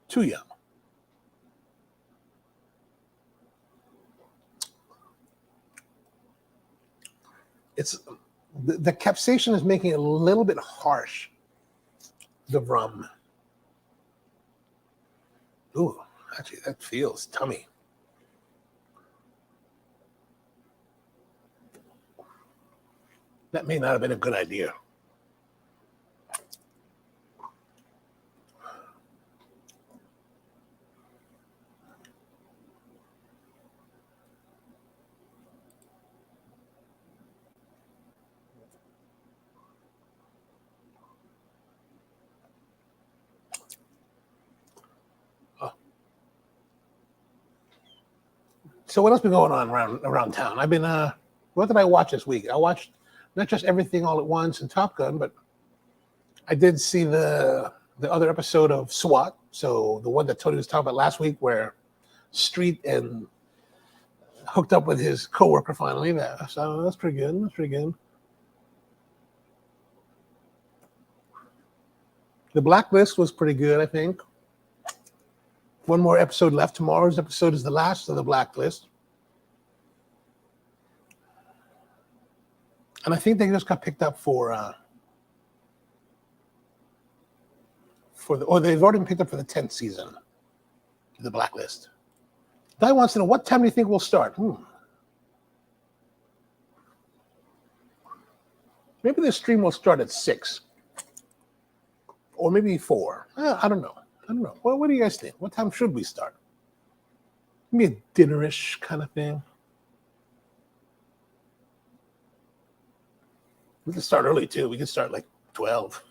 C: Too young. It's the capsaicin is making it a little bit harsh, the rum. Ooh, actually, that feels tummy. That may not have been a good idea. So what else been going on around town? I've been what did I watch this week? I watched not just Everything All at Once and Top Gun, but I did see the other episode of SWAT. So the one that Tony was talking about last week, where Street and hooked up with his coworker finally. So that's pretty good. That's pretty good. The Blacklist was pretty good, I think. One more episode left. Tomorrow's episode is the last of the Blacklist. And I think they just got picked up they've already been picked up for the 10th season, the Blacklist. Di wants to know, what time do you think we'll start? Maybe the stream will start at 6. Or maybe 4. I don't know. Well, what do you guys think? What time should we start? Maybe a dinnerish kind of thing. We can start early too. We can start like 12.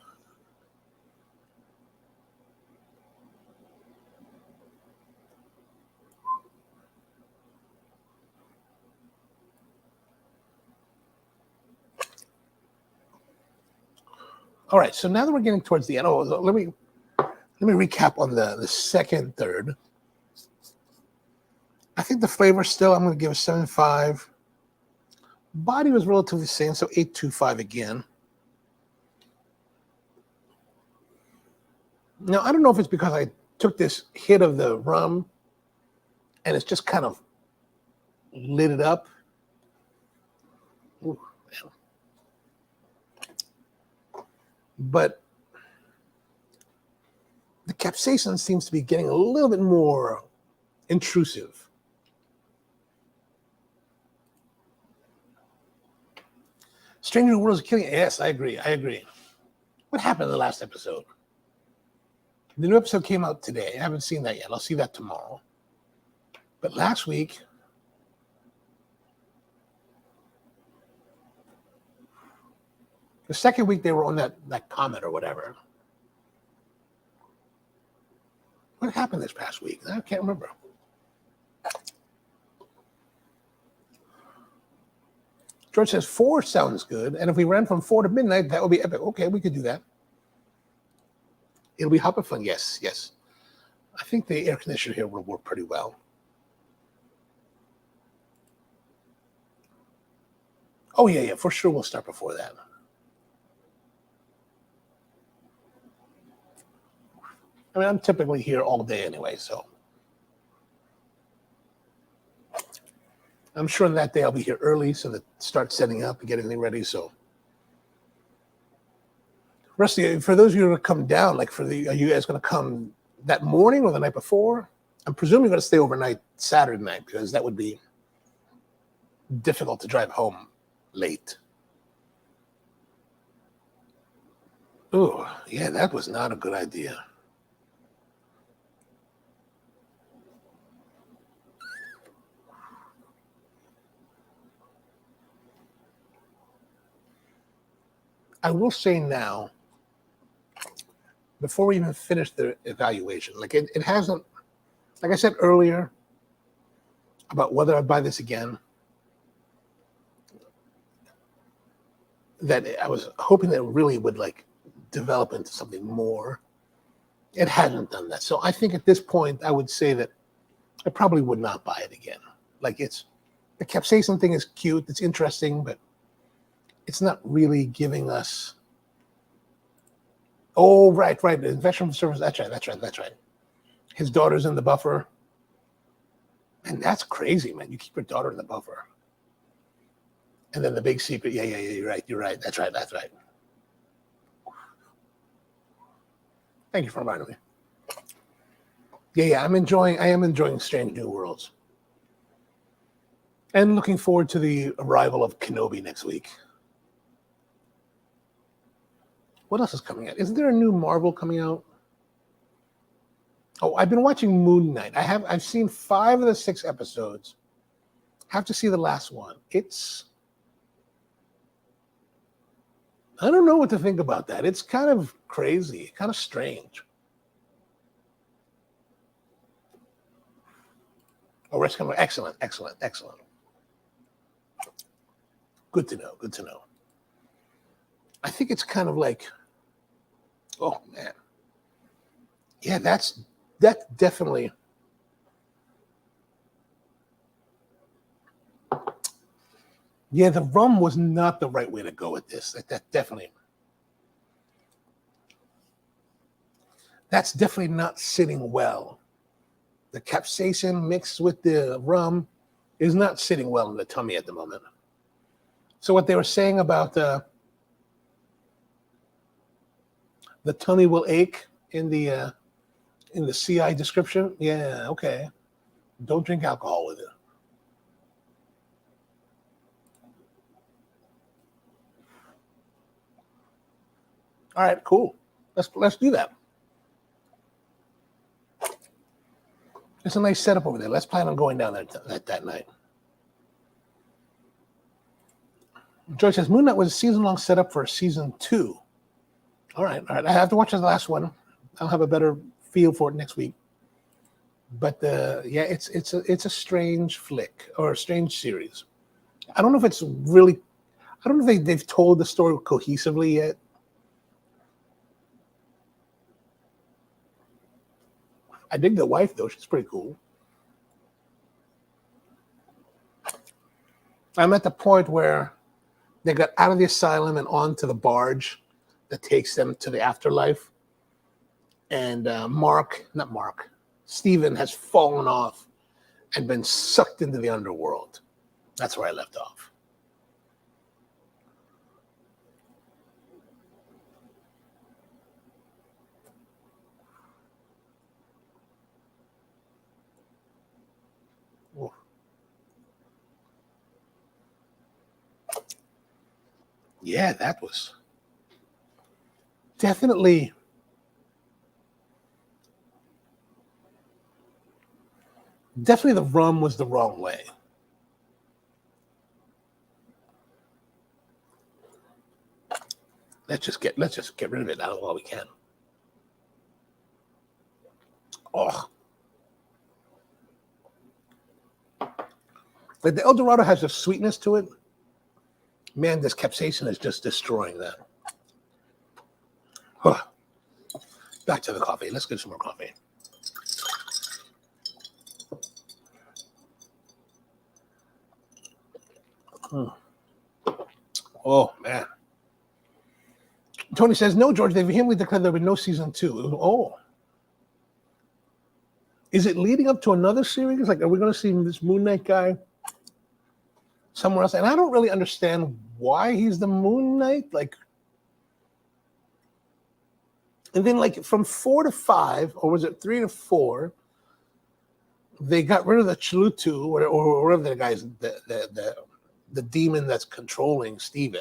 C: All right, so now that we're getting towards the end, let me recap on the second third. I think the flavor still, I'm going to give a 7.5. Body was relatively the same, so 8.25 again. Now, I don't know if it's because I took this hit of the rum and it's just kind of lit it up. Ooh, man. But the capsaicin seems to be getting a little bit more intrusive. Stranger Worlds are killing it. Yes, I agree. What happened in the last episode? The new episode came out today. I haven't seen that yet. I'll see that tomorrow. But last week, the second week they were on that comet or whatever. What happened this past week? I can't remember. George says 4 sounds good, and if we ran from 4 to midnight, that would be epic. Okay, we could do that. It'll be hopper fun. Yes. I think the air conditioner here will work pretty well. Oh yeah, for sure we'll start before that. I mean, I'm typically here all day anyway, so I'm sure on that day I'll be here early so that start setting up and get everything ready. So, rest of you, for those of you who are going to come down, are you guys going to come that morning or the night before? I'm presuming you're going to stay overnight Saturday night because that would be difficult to drive home late. Oh, yeah, that was not a good idea. I will say now, before we even finish the evaluation, it hasn't, like I said earlier, about whether I buy this again, that I was hoping that it really would develop into something more. It hasn't done that. So I think at this point, I would say that I probably would not buy it again. The capsaicin thing is cute, it's interesting, but it's not really giving us. Oh, right. The veteran service. That's right. His daughter's in the buffer. And that's crazy, man. You keep your daughter in the buffer. And then the big secret. Yeah, you're right. That's right. Thank you for reminding me. Yeah, I am enjoying Strange New Worlds. And looking forward to the arrival of Kenobi next week. What else is coming out? Isn't there a new Marvel coming out? Oh, I've been watching Moon Knight. I've seen 5 of the 6 episodes. Have to see the last one. I don't know what to think about that. It's kind of crazy, kind of strange. Oh, Rest coming. Excellent. Good to know. I think it's kind of oh man. Yeah, that's definitely. Yeah, the rum was not the right way to go with this. That definitely. That's definitely not sitting well. The capsaicin mixed with the rum is not sitting well in the tummy at the moment. So what they were saying about the tummy will ache in the CI description. Yeah, okay. Don't drink alcohol with it. All right, cool. Let's do that. It's a nice setup over there. Let's plan on going down there that night. George says Moon Knight was a season-long setup for season 2. All right. I have to watch the last one. I'll have a better feel for it next week. But yeah, it's a strange flick or a strange series. I don't know if it's really. I don't know if they've told the story cohesively yet. I dig the wife though; she's pretty cool. I'm at the point where they got out of the asylum and onto the barge that takes them to the afterlife. And Steven has fallen off and been sucked into the underworld. That's where I left off. Ooh. Yeah, that was definitely the rum was the wrong way. Let's just get rid of it out while we can. Oh, but the El Dorado has a sweetness to it. Man, this capsaicin is just destroying that. Oh. Back to the coffee. Let's get some more coffee. Oh, man. Tony says, no, George, they vehemently declared there will be no season 2. Oh. Is it leading up to another series? Like, are we going to see this Moon Knight guy somewhere else? And I don't really understand why he's the Moon Knight. Like, and then, like, from 4 to 5, or was it 3 to 4, they got rid of the Chalutu, or whatever the guy's, the demon that's controlling Steven.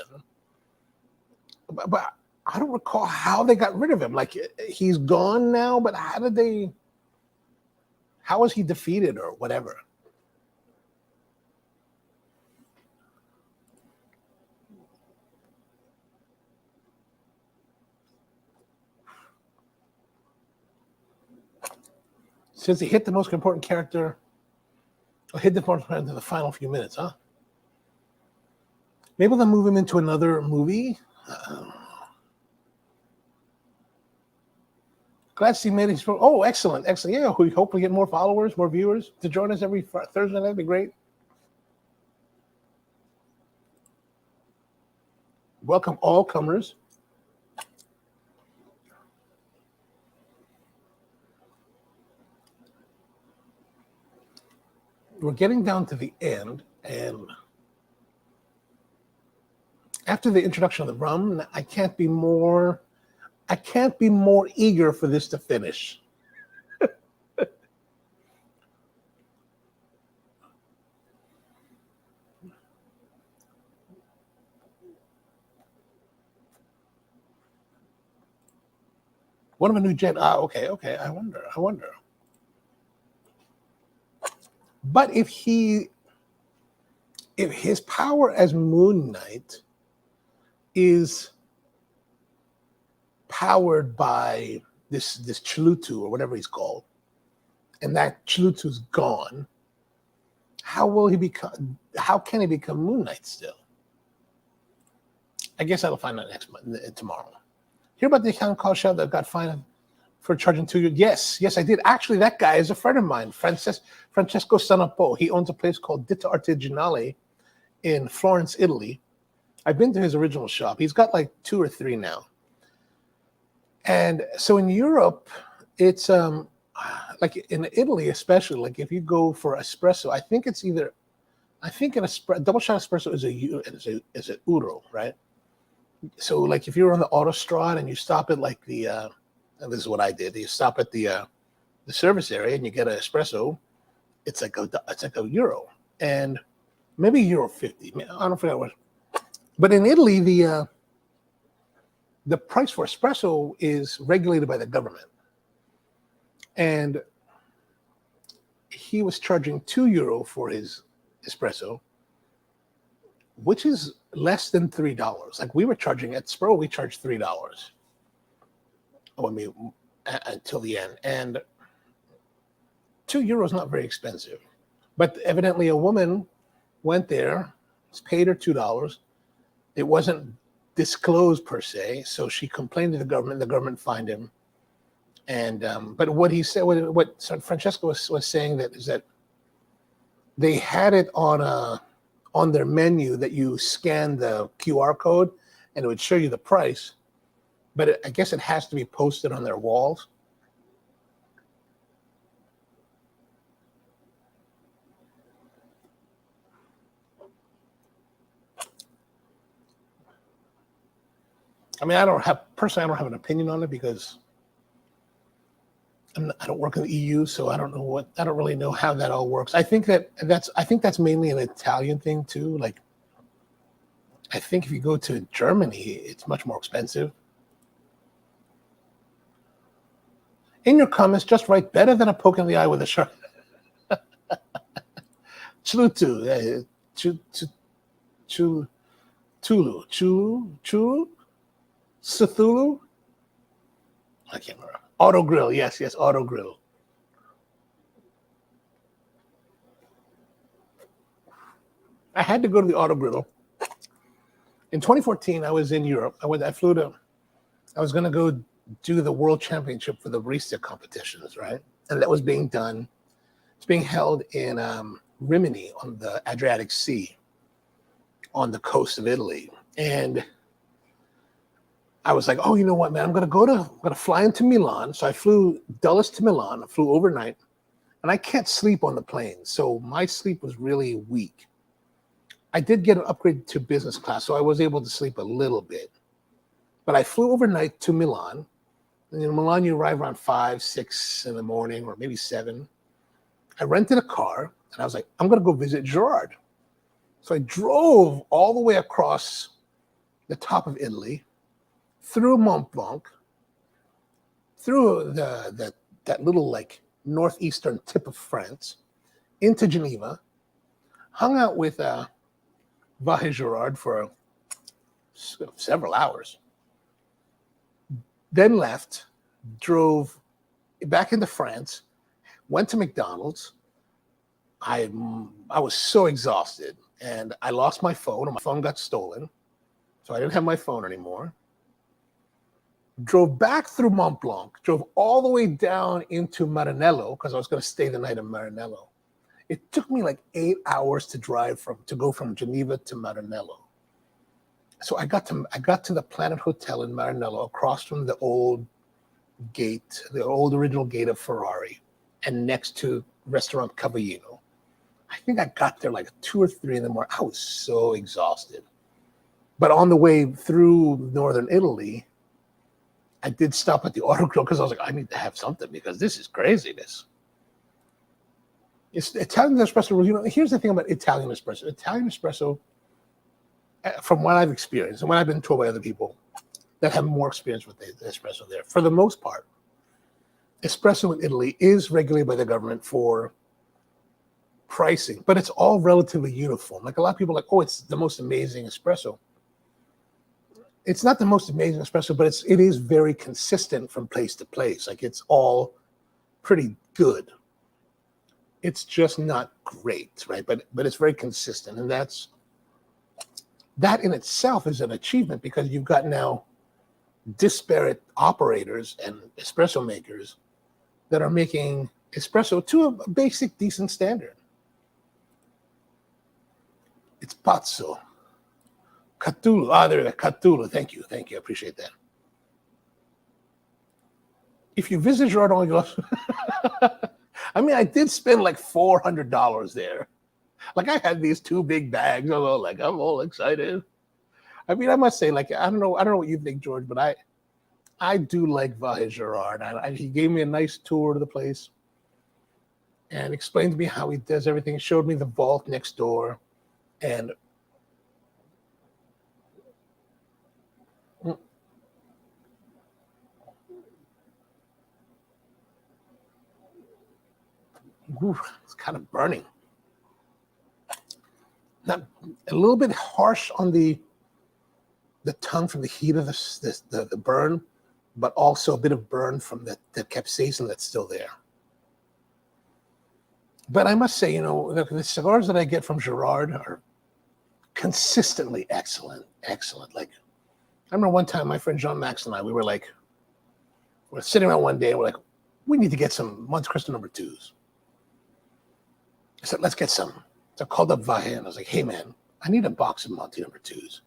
C: But I don't recall how they got rid of him. Like, he's gone now, but how was he defeated or whatever? Since he hit the most important character, or hit the most important character in the final few minutes, huh? Maybe they'll move him into another movie. Glad to see made his. Oh, excellent. Yeah, we hope we get more followers, more viewers to join us every Thursday. That'd be great. Welcome all comers. We're getting down to the end, and after the introduction of the rum, I can't be more eager for this to finish. One of a new gen. Okay. I wonder. But if his power as Moon Knight is powered by this Chalutu or whatever he's called, and that Chalutu's gone, how can he become Moon Knight still? I guess I'll find out tomorrow. Hear about the account call show that got fined for charging 2 years? Yes, I did. Actually, that guy is a friend of mine, Francesco Sanapo. He owns a place called Ditta Artigianale in Florence, Italy. I've been to his original shop. He's got like 2 or 3 now. And so in Europe, it's like in Italy, especially, like if you go for espresso, I think an double shot espresso is a euro, right? So like if you're on the autostrad and you stop at like and this is what I did. You stop at the service area and you get an espresso, it's like a euro, and maybe €1.50. I don't forget what. But in Italy, the price for espresso is regulated by the government, and he was charging €2 for his espresso, which is less than $3. Like we were charging at Spro, we charged $3. Oh, I mean, until the end, and €2 is not very expensive. But evidently, a woman went there, paid her $2. It wasn't disclosed per se, so she complained to the government. The government fined him. And but what he said, what Francesco was saying is that they had it on their menu that you scan the QR code and it would show you the price, but I guess it has to be posted on their walls. I mean, I don't have an opinion on it because I don't work in the EU, so I don't really know how that all works. I think that's mainly an Italian thing too. Like, I think if you go to Germany, it's much more expensive. In your comments, just write better than a poke in the eye with a sharp. Chulutu, Chulu, Cthulhu. I can't remember. Auto Grill, yes, Auto Grill. I had to go to the Auto Grill. In 2014, I was in Europe. I was going to go do the World Championship for the barista competitions, right? And that was being done. It's being held in Rimini on the Adriatic Sea, on the coast of Italy. And I was like, oh, you know what, man? I'm gonna fly into Milan. So I flew Dulles to Milan. I flew overnight, and I can't sleep on the plane. So my sleep was really weak. I did get an upgrade to business class, so I was able to sleep a little bit. But I flew overnight to Milan. And in Milan, you arrive around 5, 6 in the morning, or maybe 7. I rented a car, and I was like, I'm gonna go visit Gerard. So I drove all the way across the top of Italy, through Mont Blanc, through that little like northeastern tip of France, into Geneva, hung out with Vahe Gerard for several hours, then left, drove back into France, went to McDonald's. I was so exhausted, and I lost my phone, and my phone got stolen, so I didn't have my phone anymore. Drove back through Mont Blanc, drove all the way down into Maranello because I was going to stay the night in Maranello. It took me like 8 hours to go from Geneva to Maranello. So I got to the Planet Hotel in Maranello, across from the old gate, the old original gate of Ferrari, and next to Restaurant Cavallino. I think I got there like 2 or 3 in the morning. I was so exhausted. But on the way through northern Italy, I did stop at the Auto Grill because I was like, I need to have something because this is craziness. It's Italian espresso. You know, here's the thing about Italian espresso. Italian espresso, from what I've experienced and what I've been told by other people that have more experience with the espresso there, for the most part, espresso in Italy is regulated by the government for pricing, but it's all relatively uniform. Like a lot of people are like, oh, it's the most amazing espresso. It's not the most amazing espresso, but it is very consistent from place to place. Like it's all pretty good. It's just not great, right? But it's very consistent, and that in itself is an achievement because you've got now disparate operators and espresso makers that are making espresso to a basic, decent standard. It's pazzo. Cthulhu. There's a Cthulhu. Thank you. I appreciate that. If you visit Gerard, I mean, I did spend like $400 there. Like I had these 2 big bags. I'm all excited. I mean, I must say, like, I don't know what you think, George, but I do like Vahe Gerard. He gave me a nice tour of the place. and explained to me how he does everything. Showed me the vault next door, and it's kind of burning. Not a little bit harsh on the tongue from the heat of the burn, but also a bit of burn from the capsaicin that's still there. But I must say, you know, the cigars that I get from Gerard are consistently excellent. Like, I remember one time my friend John Max and I, we're sitting around one day, and we're like, we need to get some Monte Cristo number 2s. I said, let's get some. So I called up Vahe and I was like, hey man, I need a box of Monte number 2s.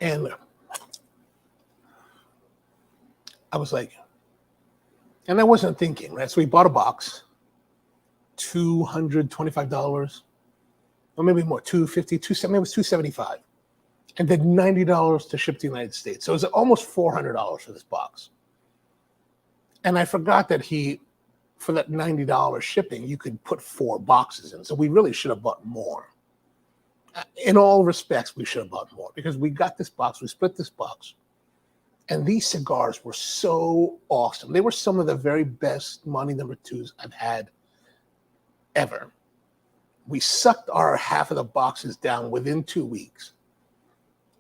C: And I was like, and I wasn't thinking, right? So we bought a box, $225, or maybe more, $250, maybe it was $275, and then $90 to ship to the United States. So it was almost $400 for this box. And I forgot that for that $90 shipping, you could put 4 boxes in. So we really should have bought more. In all respects, we should have bought more because we got this box, we split this box. And these cigars were so awesome. They were some of the very best Monte number 2s I've had ever. We sucked our half of the boxes down within 2 weeks.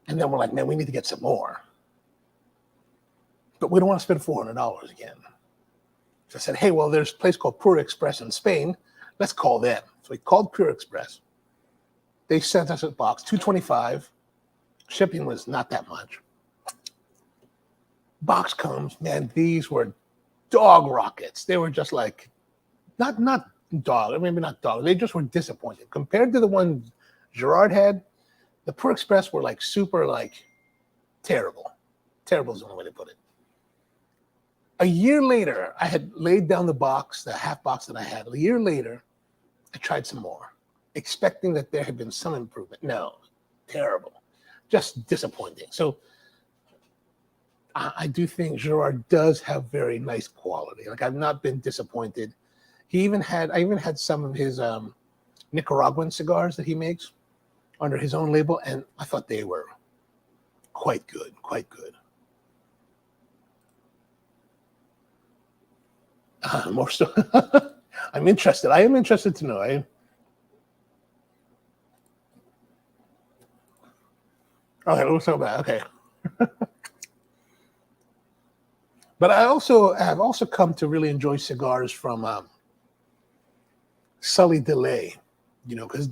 C: And then we're like, man, we need to get some more. But we don't want to spend $400 again. So I said, hey, well, there's a place called Pure Express in Spain. Let's call them. So we called Pure Express. They sent us a box, $225. Shipping was not that much. Box comes, man, these were dog rockets. They were just like, not dog, maybe not dog. They just were disappointed. Compared to the one Gerard had, the Pure Express were like super, like, terrible. Terrible is the only way to put it. A year later, I had laid down the box, the half box that I had. A year later, I tried some more, expecting that there had been some improvement. No, terrible. Just disappointing. So I do think Gerard does have very nice quality. Like, I've not been disappointed. I even had some of his Nicaraguan cigars that he makes under his own label, and I thought they were quite good, quite good. More so. I'm interested. I am interested to know. Okay, let's talk about okay. But I have also come to really enjoy cigars from Sully Delay, you know, because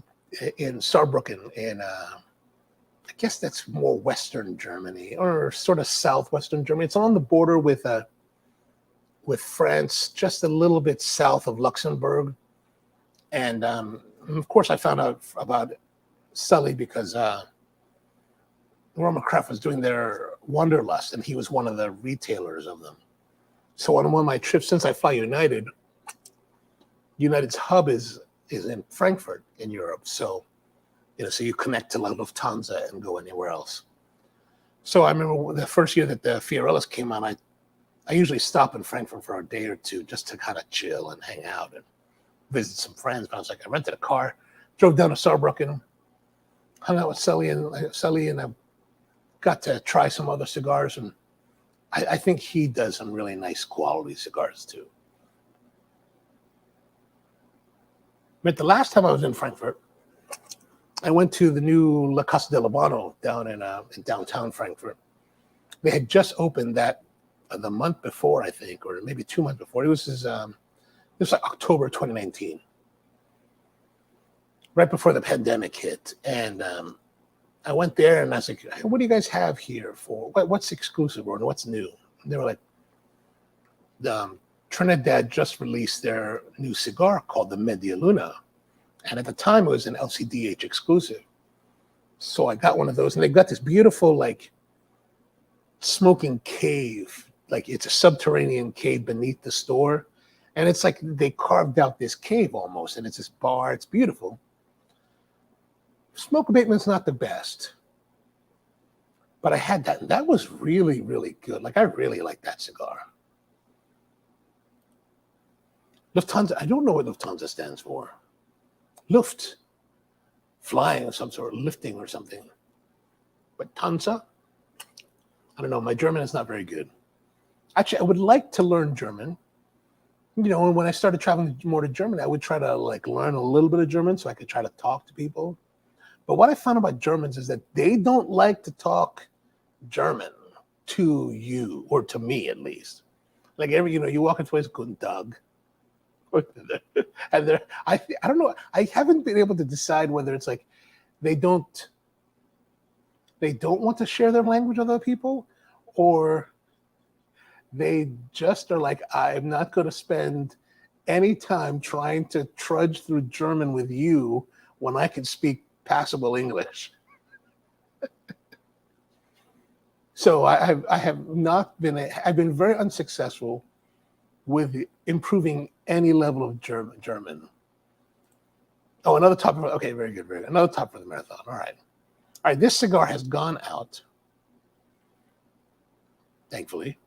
C: in Saarbrücken, in I guess that's more Western Germany or sort of southwestern Germany. It's on the border with France, just a little bit south of Luxembourg. And of course, I found out about Sully because Roman Kraft was doing their Wanderlust, and he was one of the retailers of them. So on one of my trips, since I fly United, United's hub is in Frankfurt in Europe. So, you know, so you connect to Lufthansa and go anywhere else. So I remember the first year that the Fiorellas came on, I usually stop in Frankfurt for a day or two just to kind of chill and hang out and visit some friends. But I was like, I rented a car, drove down to Saarbrücken, hung out with Sully, and I got to try some other cigars. And I think he does some really nice quality cigars too. But the last time I was in Frankfurt, I went to the new La Casa del Habano down in downtown Frankfurt. They had just opened that the month before, I think, or maybe 2 months before. It was like October 2019, right before the pandemic hit. And I went there and I was like, hey, what do you guys have here for? What's exclusive or what's new? And they were like, Trinidad just released their new cigar called the Media Luna. And at the time, it was an LCDH exclusive. So I got one of those, and they've got this beautiful, like, smoking cave. Like, it's a subterranean cave beneath the store. And it's like they carved out this cave almost, and it's this bar. It's beautiful. Smoke abatement's not the best. But I had that, and that was really, really good. Like, I really like that cigar. Lufthansa, I don't know what Lufthansa stands for. Luft, flying of some sort, lifting or something. But Tanza, I don't know. My German is not very good. Actually, I would like to learn German. You know, when I started traveling more to Germany, I would try to like learn a little bit of German so I could try to talk to people. But what I found about Germans is that they don't like to talk German to you, or to me at least. Like you walk into a place, Guten Tag. And I don't know. I haven't been able to decide whether it's like they don't want to share their language with other people, or they just are like, I'm not going to spend any time trying to trudge through German with you when I can speak passable English. So I've been very unsuccessful with improving any level of German. Oh, another top. Okay, very good, very good. Another top for the marathon. All right. This cigar has gone out. Thankfully.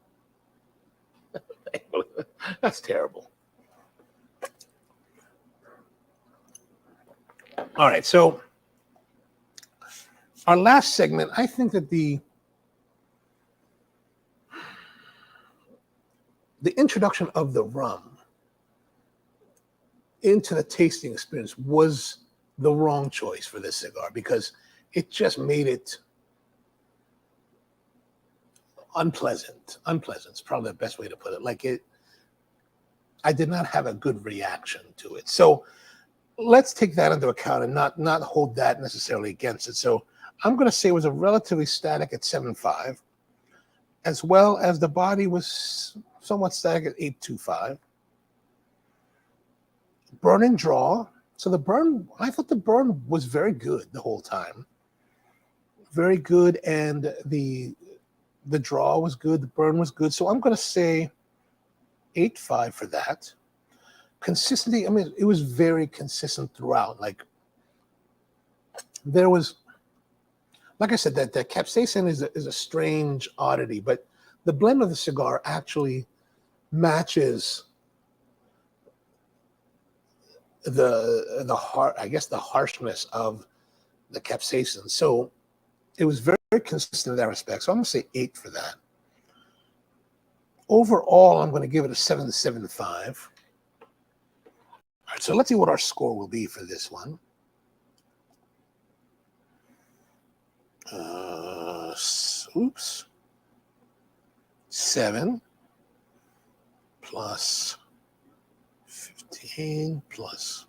C: That's terrible. All right, so our last segment, I think that the introduction of the rum into the tasting experience was the wrong choice for this cigar, because it just made it unpleasant. Unpleasant is probably the best way to put it. I did not have a good reaction to it. So let's take that into account and not hold that necessarily against it. So I'm going to say it was a relatively static at 7.5, as well as the body was somewhat static at 8.25. Burn and draw. So I thought the burn was very good the whole time. Very good, and the draw was good, the burn was good. So I'm going to say 8.5 for that. Consistency, I mean, it was very consistent throughout. Like, there was, like I said, that capsaicin is a strange oddity, but the blend of the cigar actually matches the harshness of the capsaicin. So it was very, very consistent in that respect. So I'm going to say 8 for that. Overall, I'm going to give it a 7.75. All right, so let's see what our score will be for this one. Oops. 7 plus 15 plus.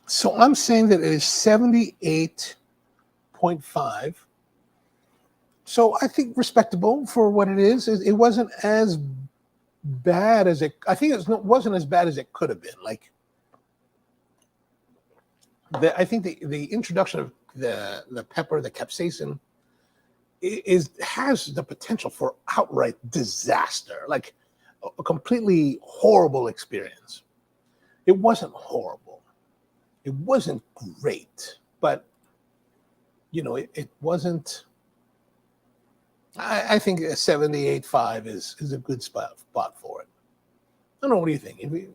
C: So I'm saying that it is 78.5. So I think respectable for what it is. It wasn't as bad as it. I think wasn't as bad as it could have been. Like, I think the introduction of the pepper, the capsaicin, has the potential for outright disaster, like a completely horrible experience. It wasn't horrible. It wasn't great, but it wasn't. I think a 78.5 is a good spot for it. I don't know. What do you think? I don't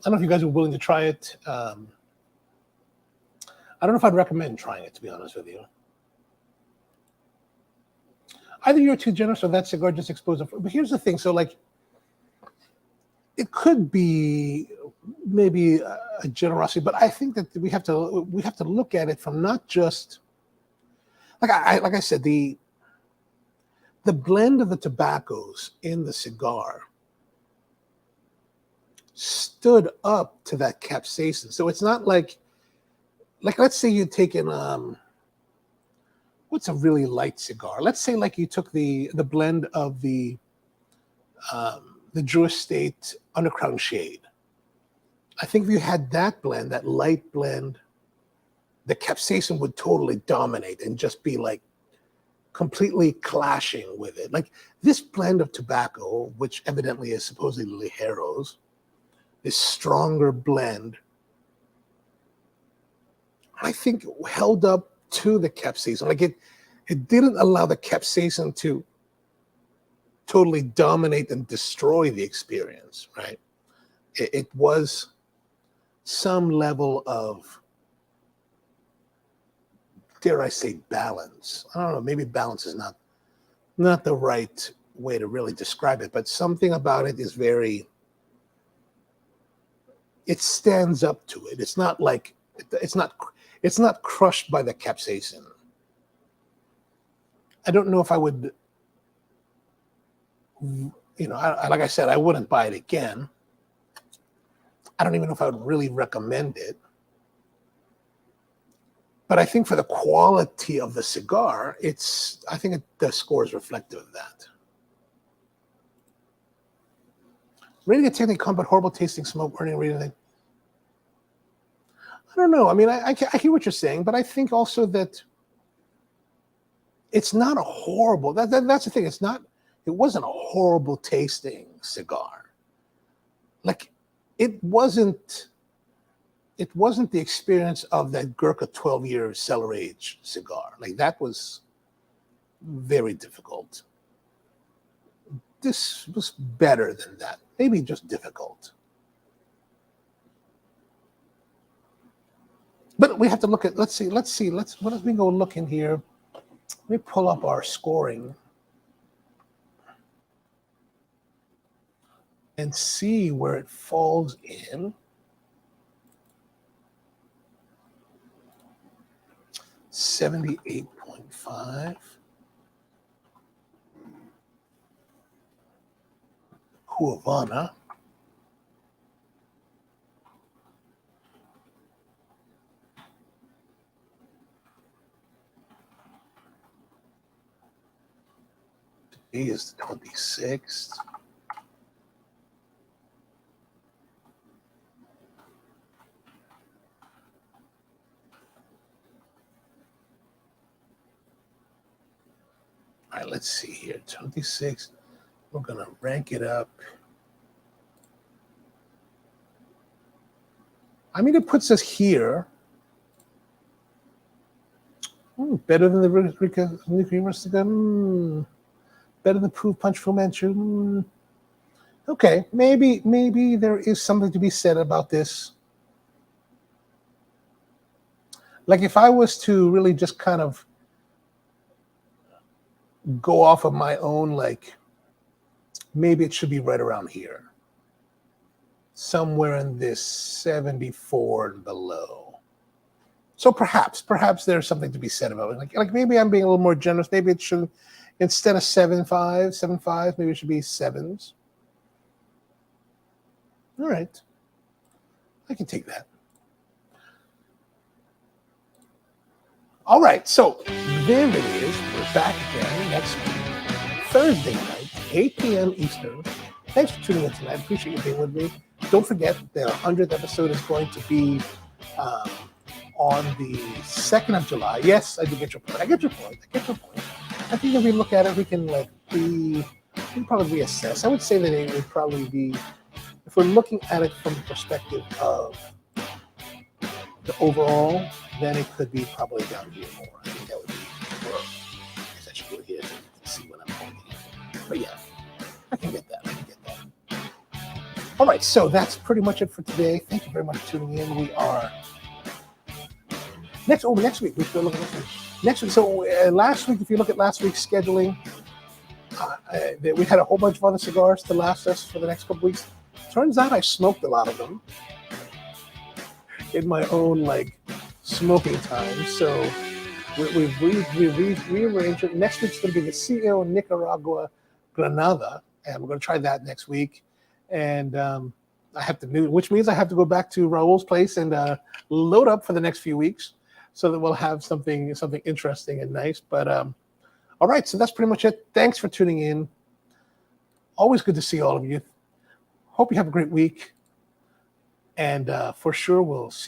C: know if you guys are willing to try it. I don't know if I'd recommend trying it, to be honest with you. Either you're too generous or that cigar just exposed it. But here's the thing. So, like, it could be maybe a generosity, but I think that we have to look at it from not just like I said, the blend of the tobaccos in the cigar stood up to that capsaicin. So it's not like let's say you'd taken what's a really light cigar? Let's say like you took the blend of the Drew Estate Undercrown Shade. I think if you had that blend, that light blend the capsaicin would totally dominate and just be like completely clashing with it. Like this blend of tobacco, which evidently is supposedly ligeros, this stronger blend, I think held up to the capsaicin. Like it didn't allow the capsaicin to totally dominate and destroy the experience, right? It was some level of, dare I say, balance. I don't know, maybe balance is not the right way to really describe it, but something about it is it stands up to it. It's not like, it's not crushed by the capsaicin. I don't know if I would, like I said, I wouldn't buy it again. I don't even know if I would really recommend it. But I think for the quality of the cigar, I think the score is reflective of that. Rating a technique calm but horrible tasting smoke burning rating. I don't know. I mean, I hear what you're saying, but I think also that it's not a horrible, that's the thing. It wasn't a horrible tasting cigar. Like it wasn't the experience of that Gurkha 12-year cellar age cigar. Like that was very difficult. This was better than that. Maybe just difficult. But we have to look at, let's let me go look in here. Let me pull up our scoring and see where it falls in. 78.5. Cu-Avana. Today is the 26th. All right, let's see here. 26. We're going to rank it up. I mean, it puts us here. Better than the Rustica. Better than Proof Punch Pvnisher. Okay, maybe there is something to be said about this. Like if I was to really just kind of go off of my own, like maybe it should be right around here. Somewhere in this 74 and below. So perhaps there's something to be said about it. Like maybe I'm being a little more generous. Maybe it should, instead of 7.5, maybe it should be 7s. All right. I can take that. All right, so there it is. We're back again next week, Thursday night, 8 p.m. Eastern. Thanks for tuning in tonight. I appreciate you being with me. Don't forget, the 100th episode is going to be on the 2nd of July. Yes, I do get your point. I get your point. I think if we look at it, we can probably reassess. I would say that it would probably be, if we're looking at it from the perspective of the overall, then it could be probably down here more. I think that would be more. I guess I should go here and see what I'm holding. But yeah, I can get that. All right, so that's pretty much it for today. Thank you very much for tuning in. We are next week. We're still looking at next week. So last week, if you look at last week's scheduling, we had a whole bunch of other cigars to last us for the next couple weeks. Turns out I smoked a lot of them in my own smoking time. So we've rearranged it. Next week's going to be the CEO Nicaragua Granada, and we're going to try that next week. And which means I have to go back to Raul's place and load up for the next few weeks, so that we'll have something interesting and nice. But all right, so that's pretty much it. Thanks for tuning in. Always good to see all of you. Hope you have a great week, and for sure we'll see you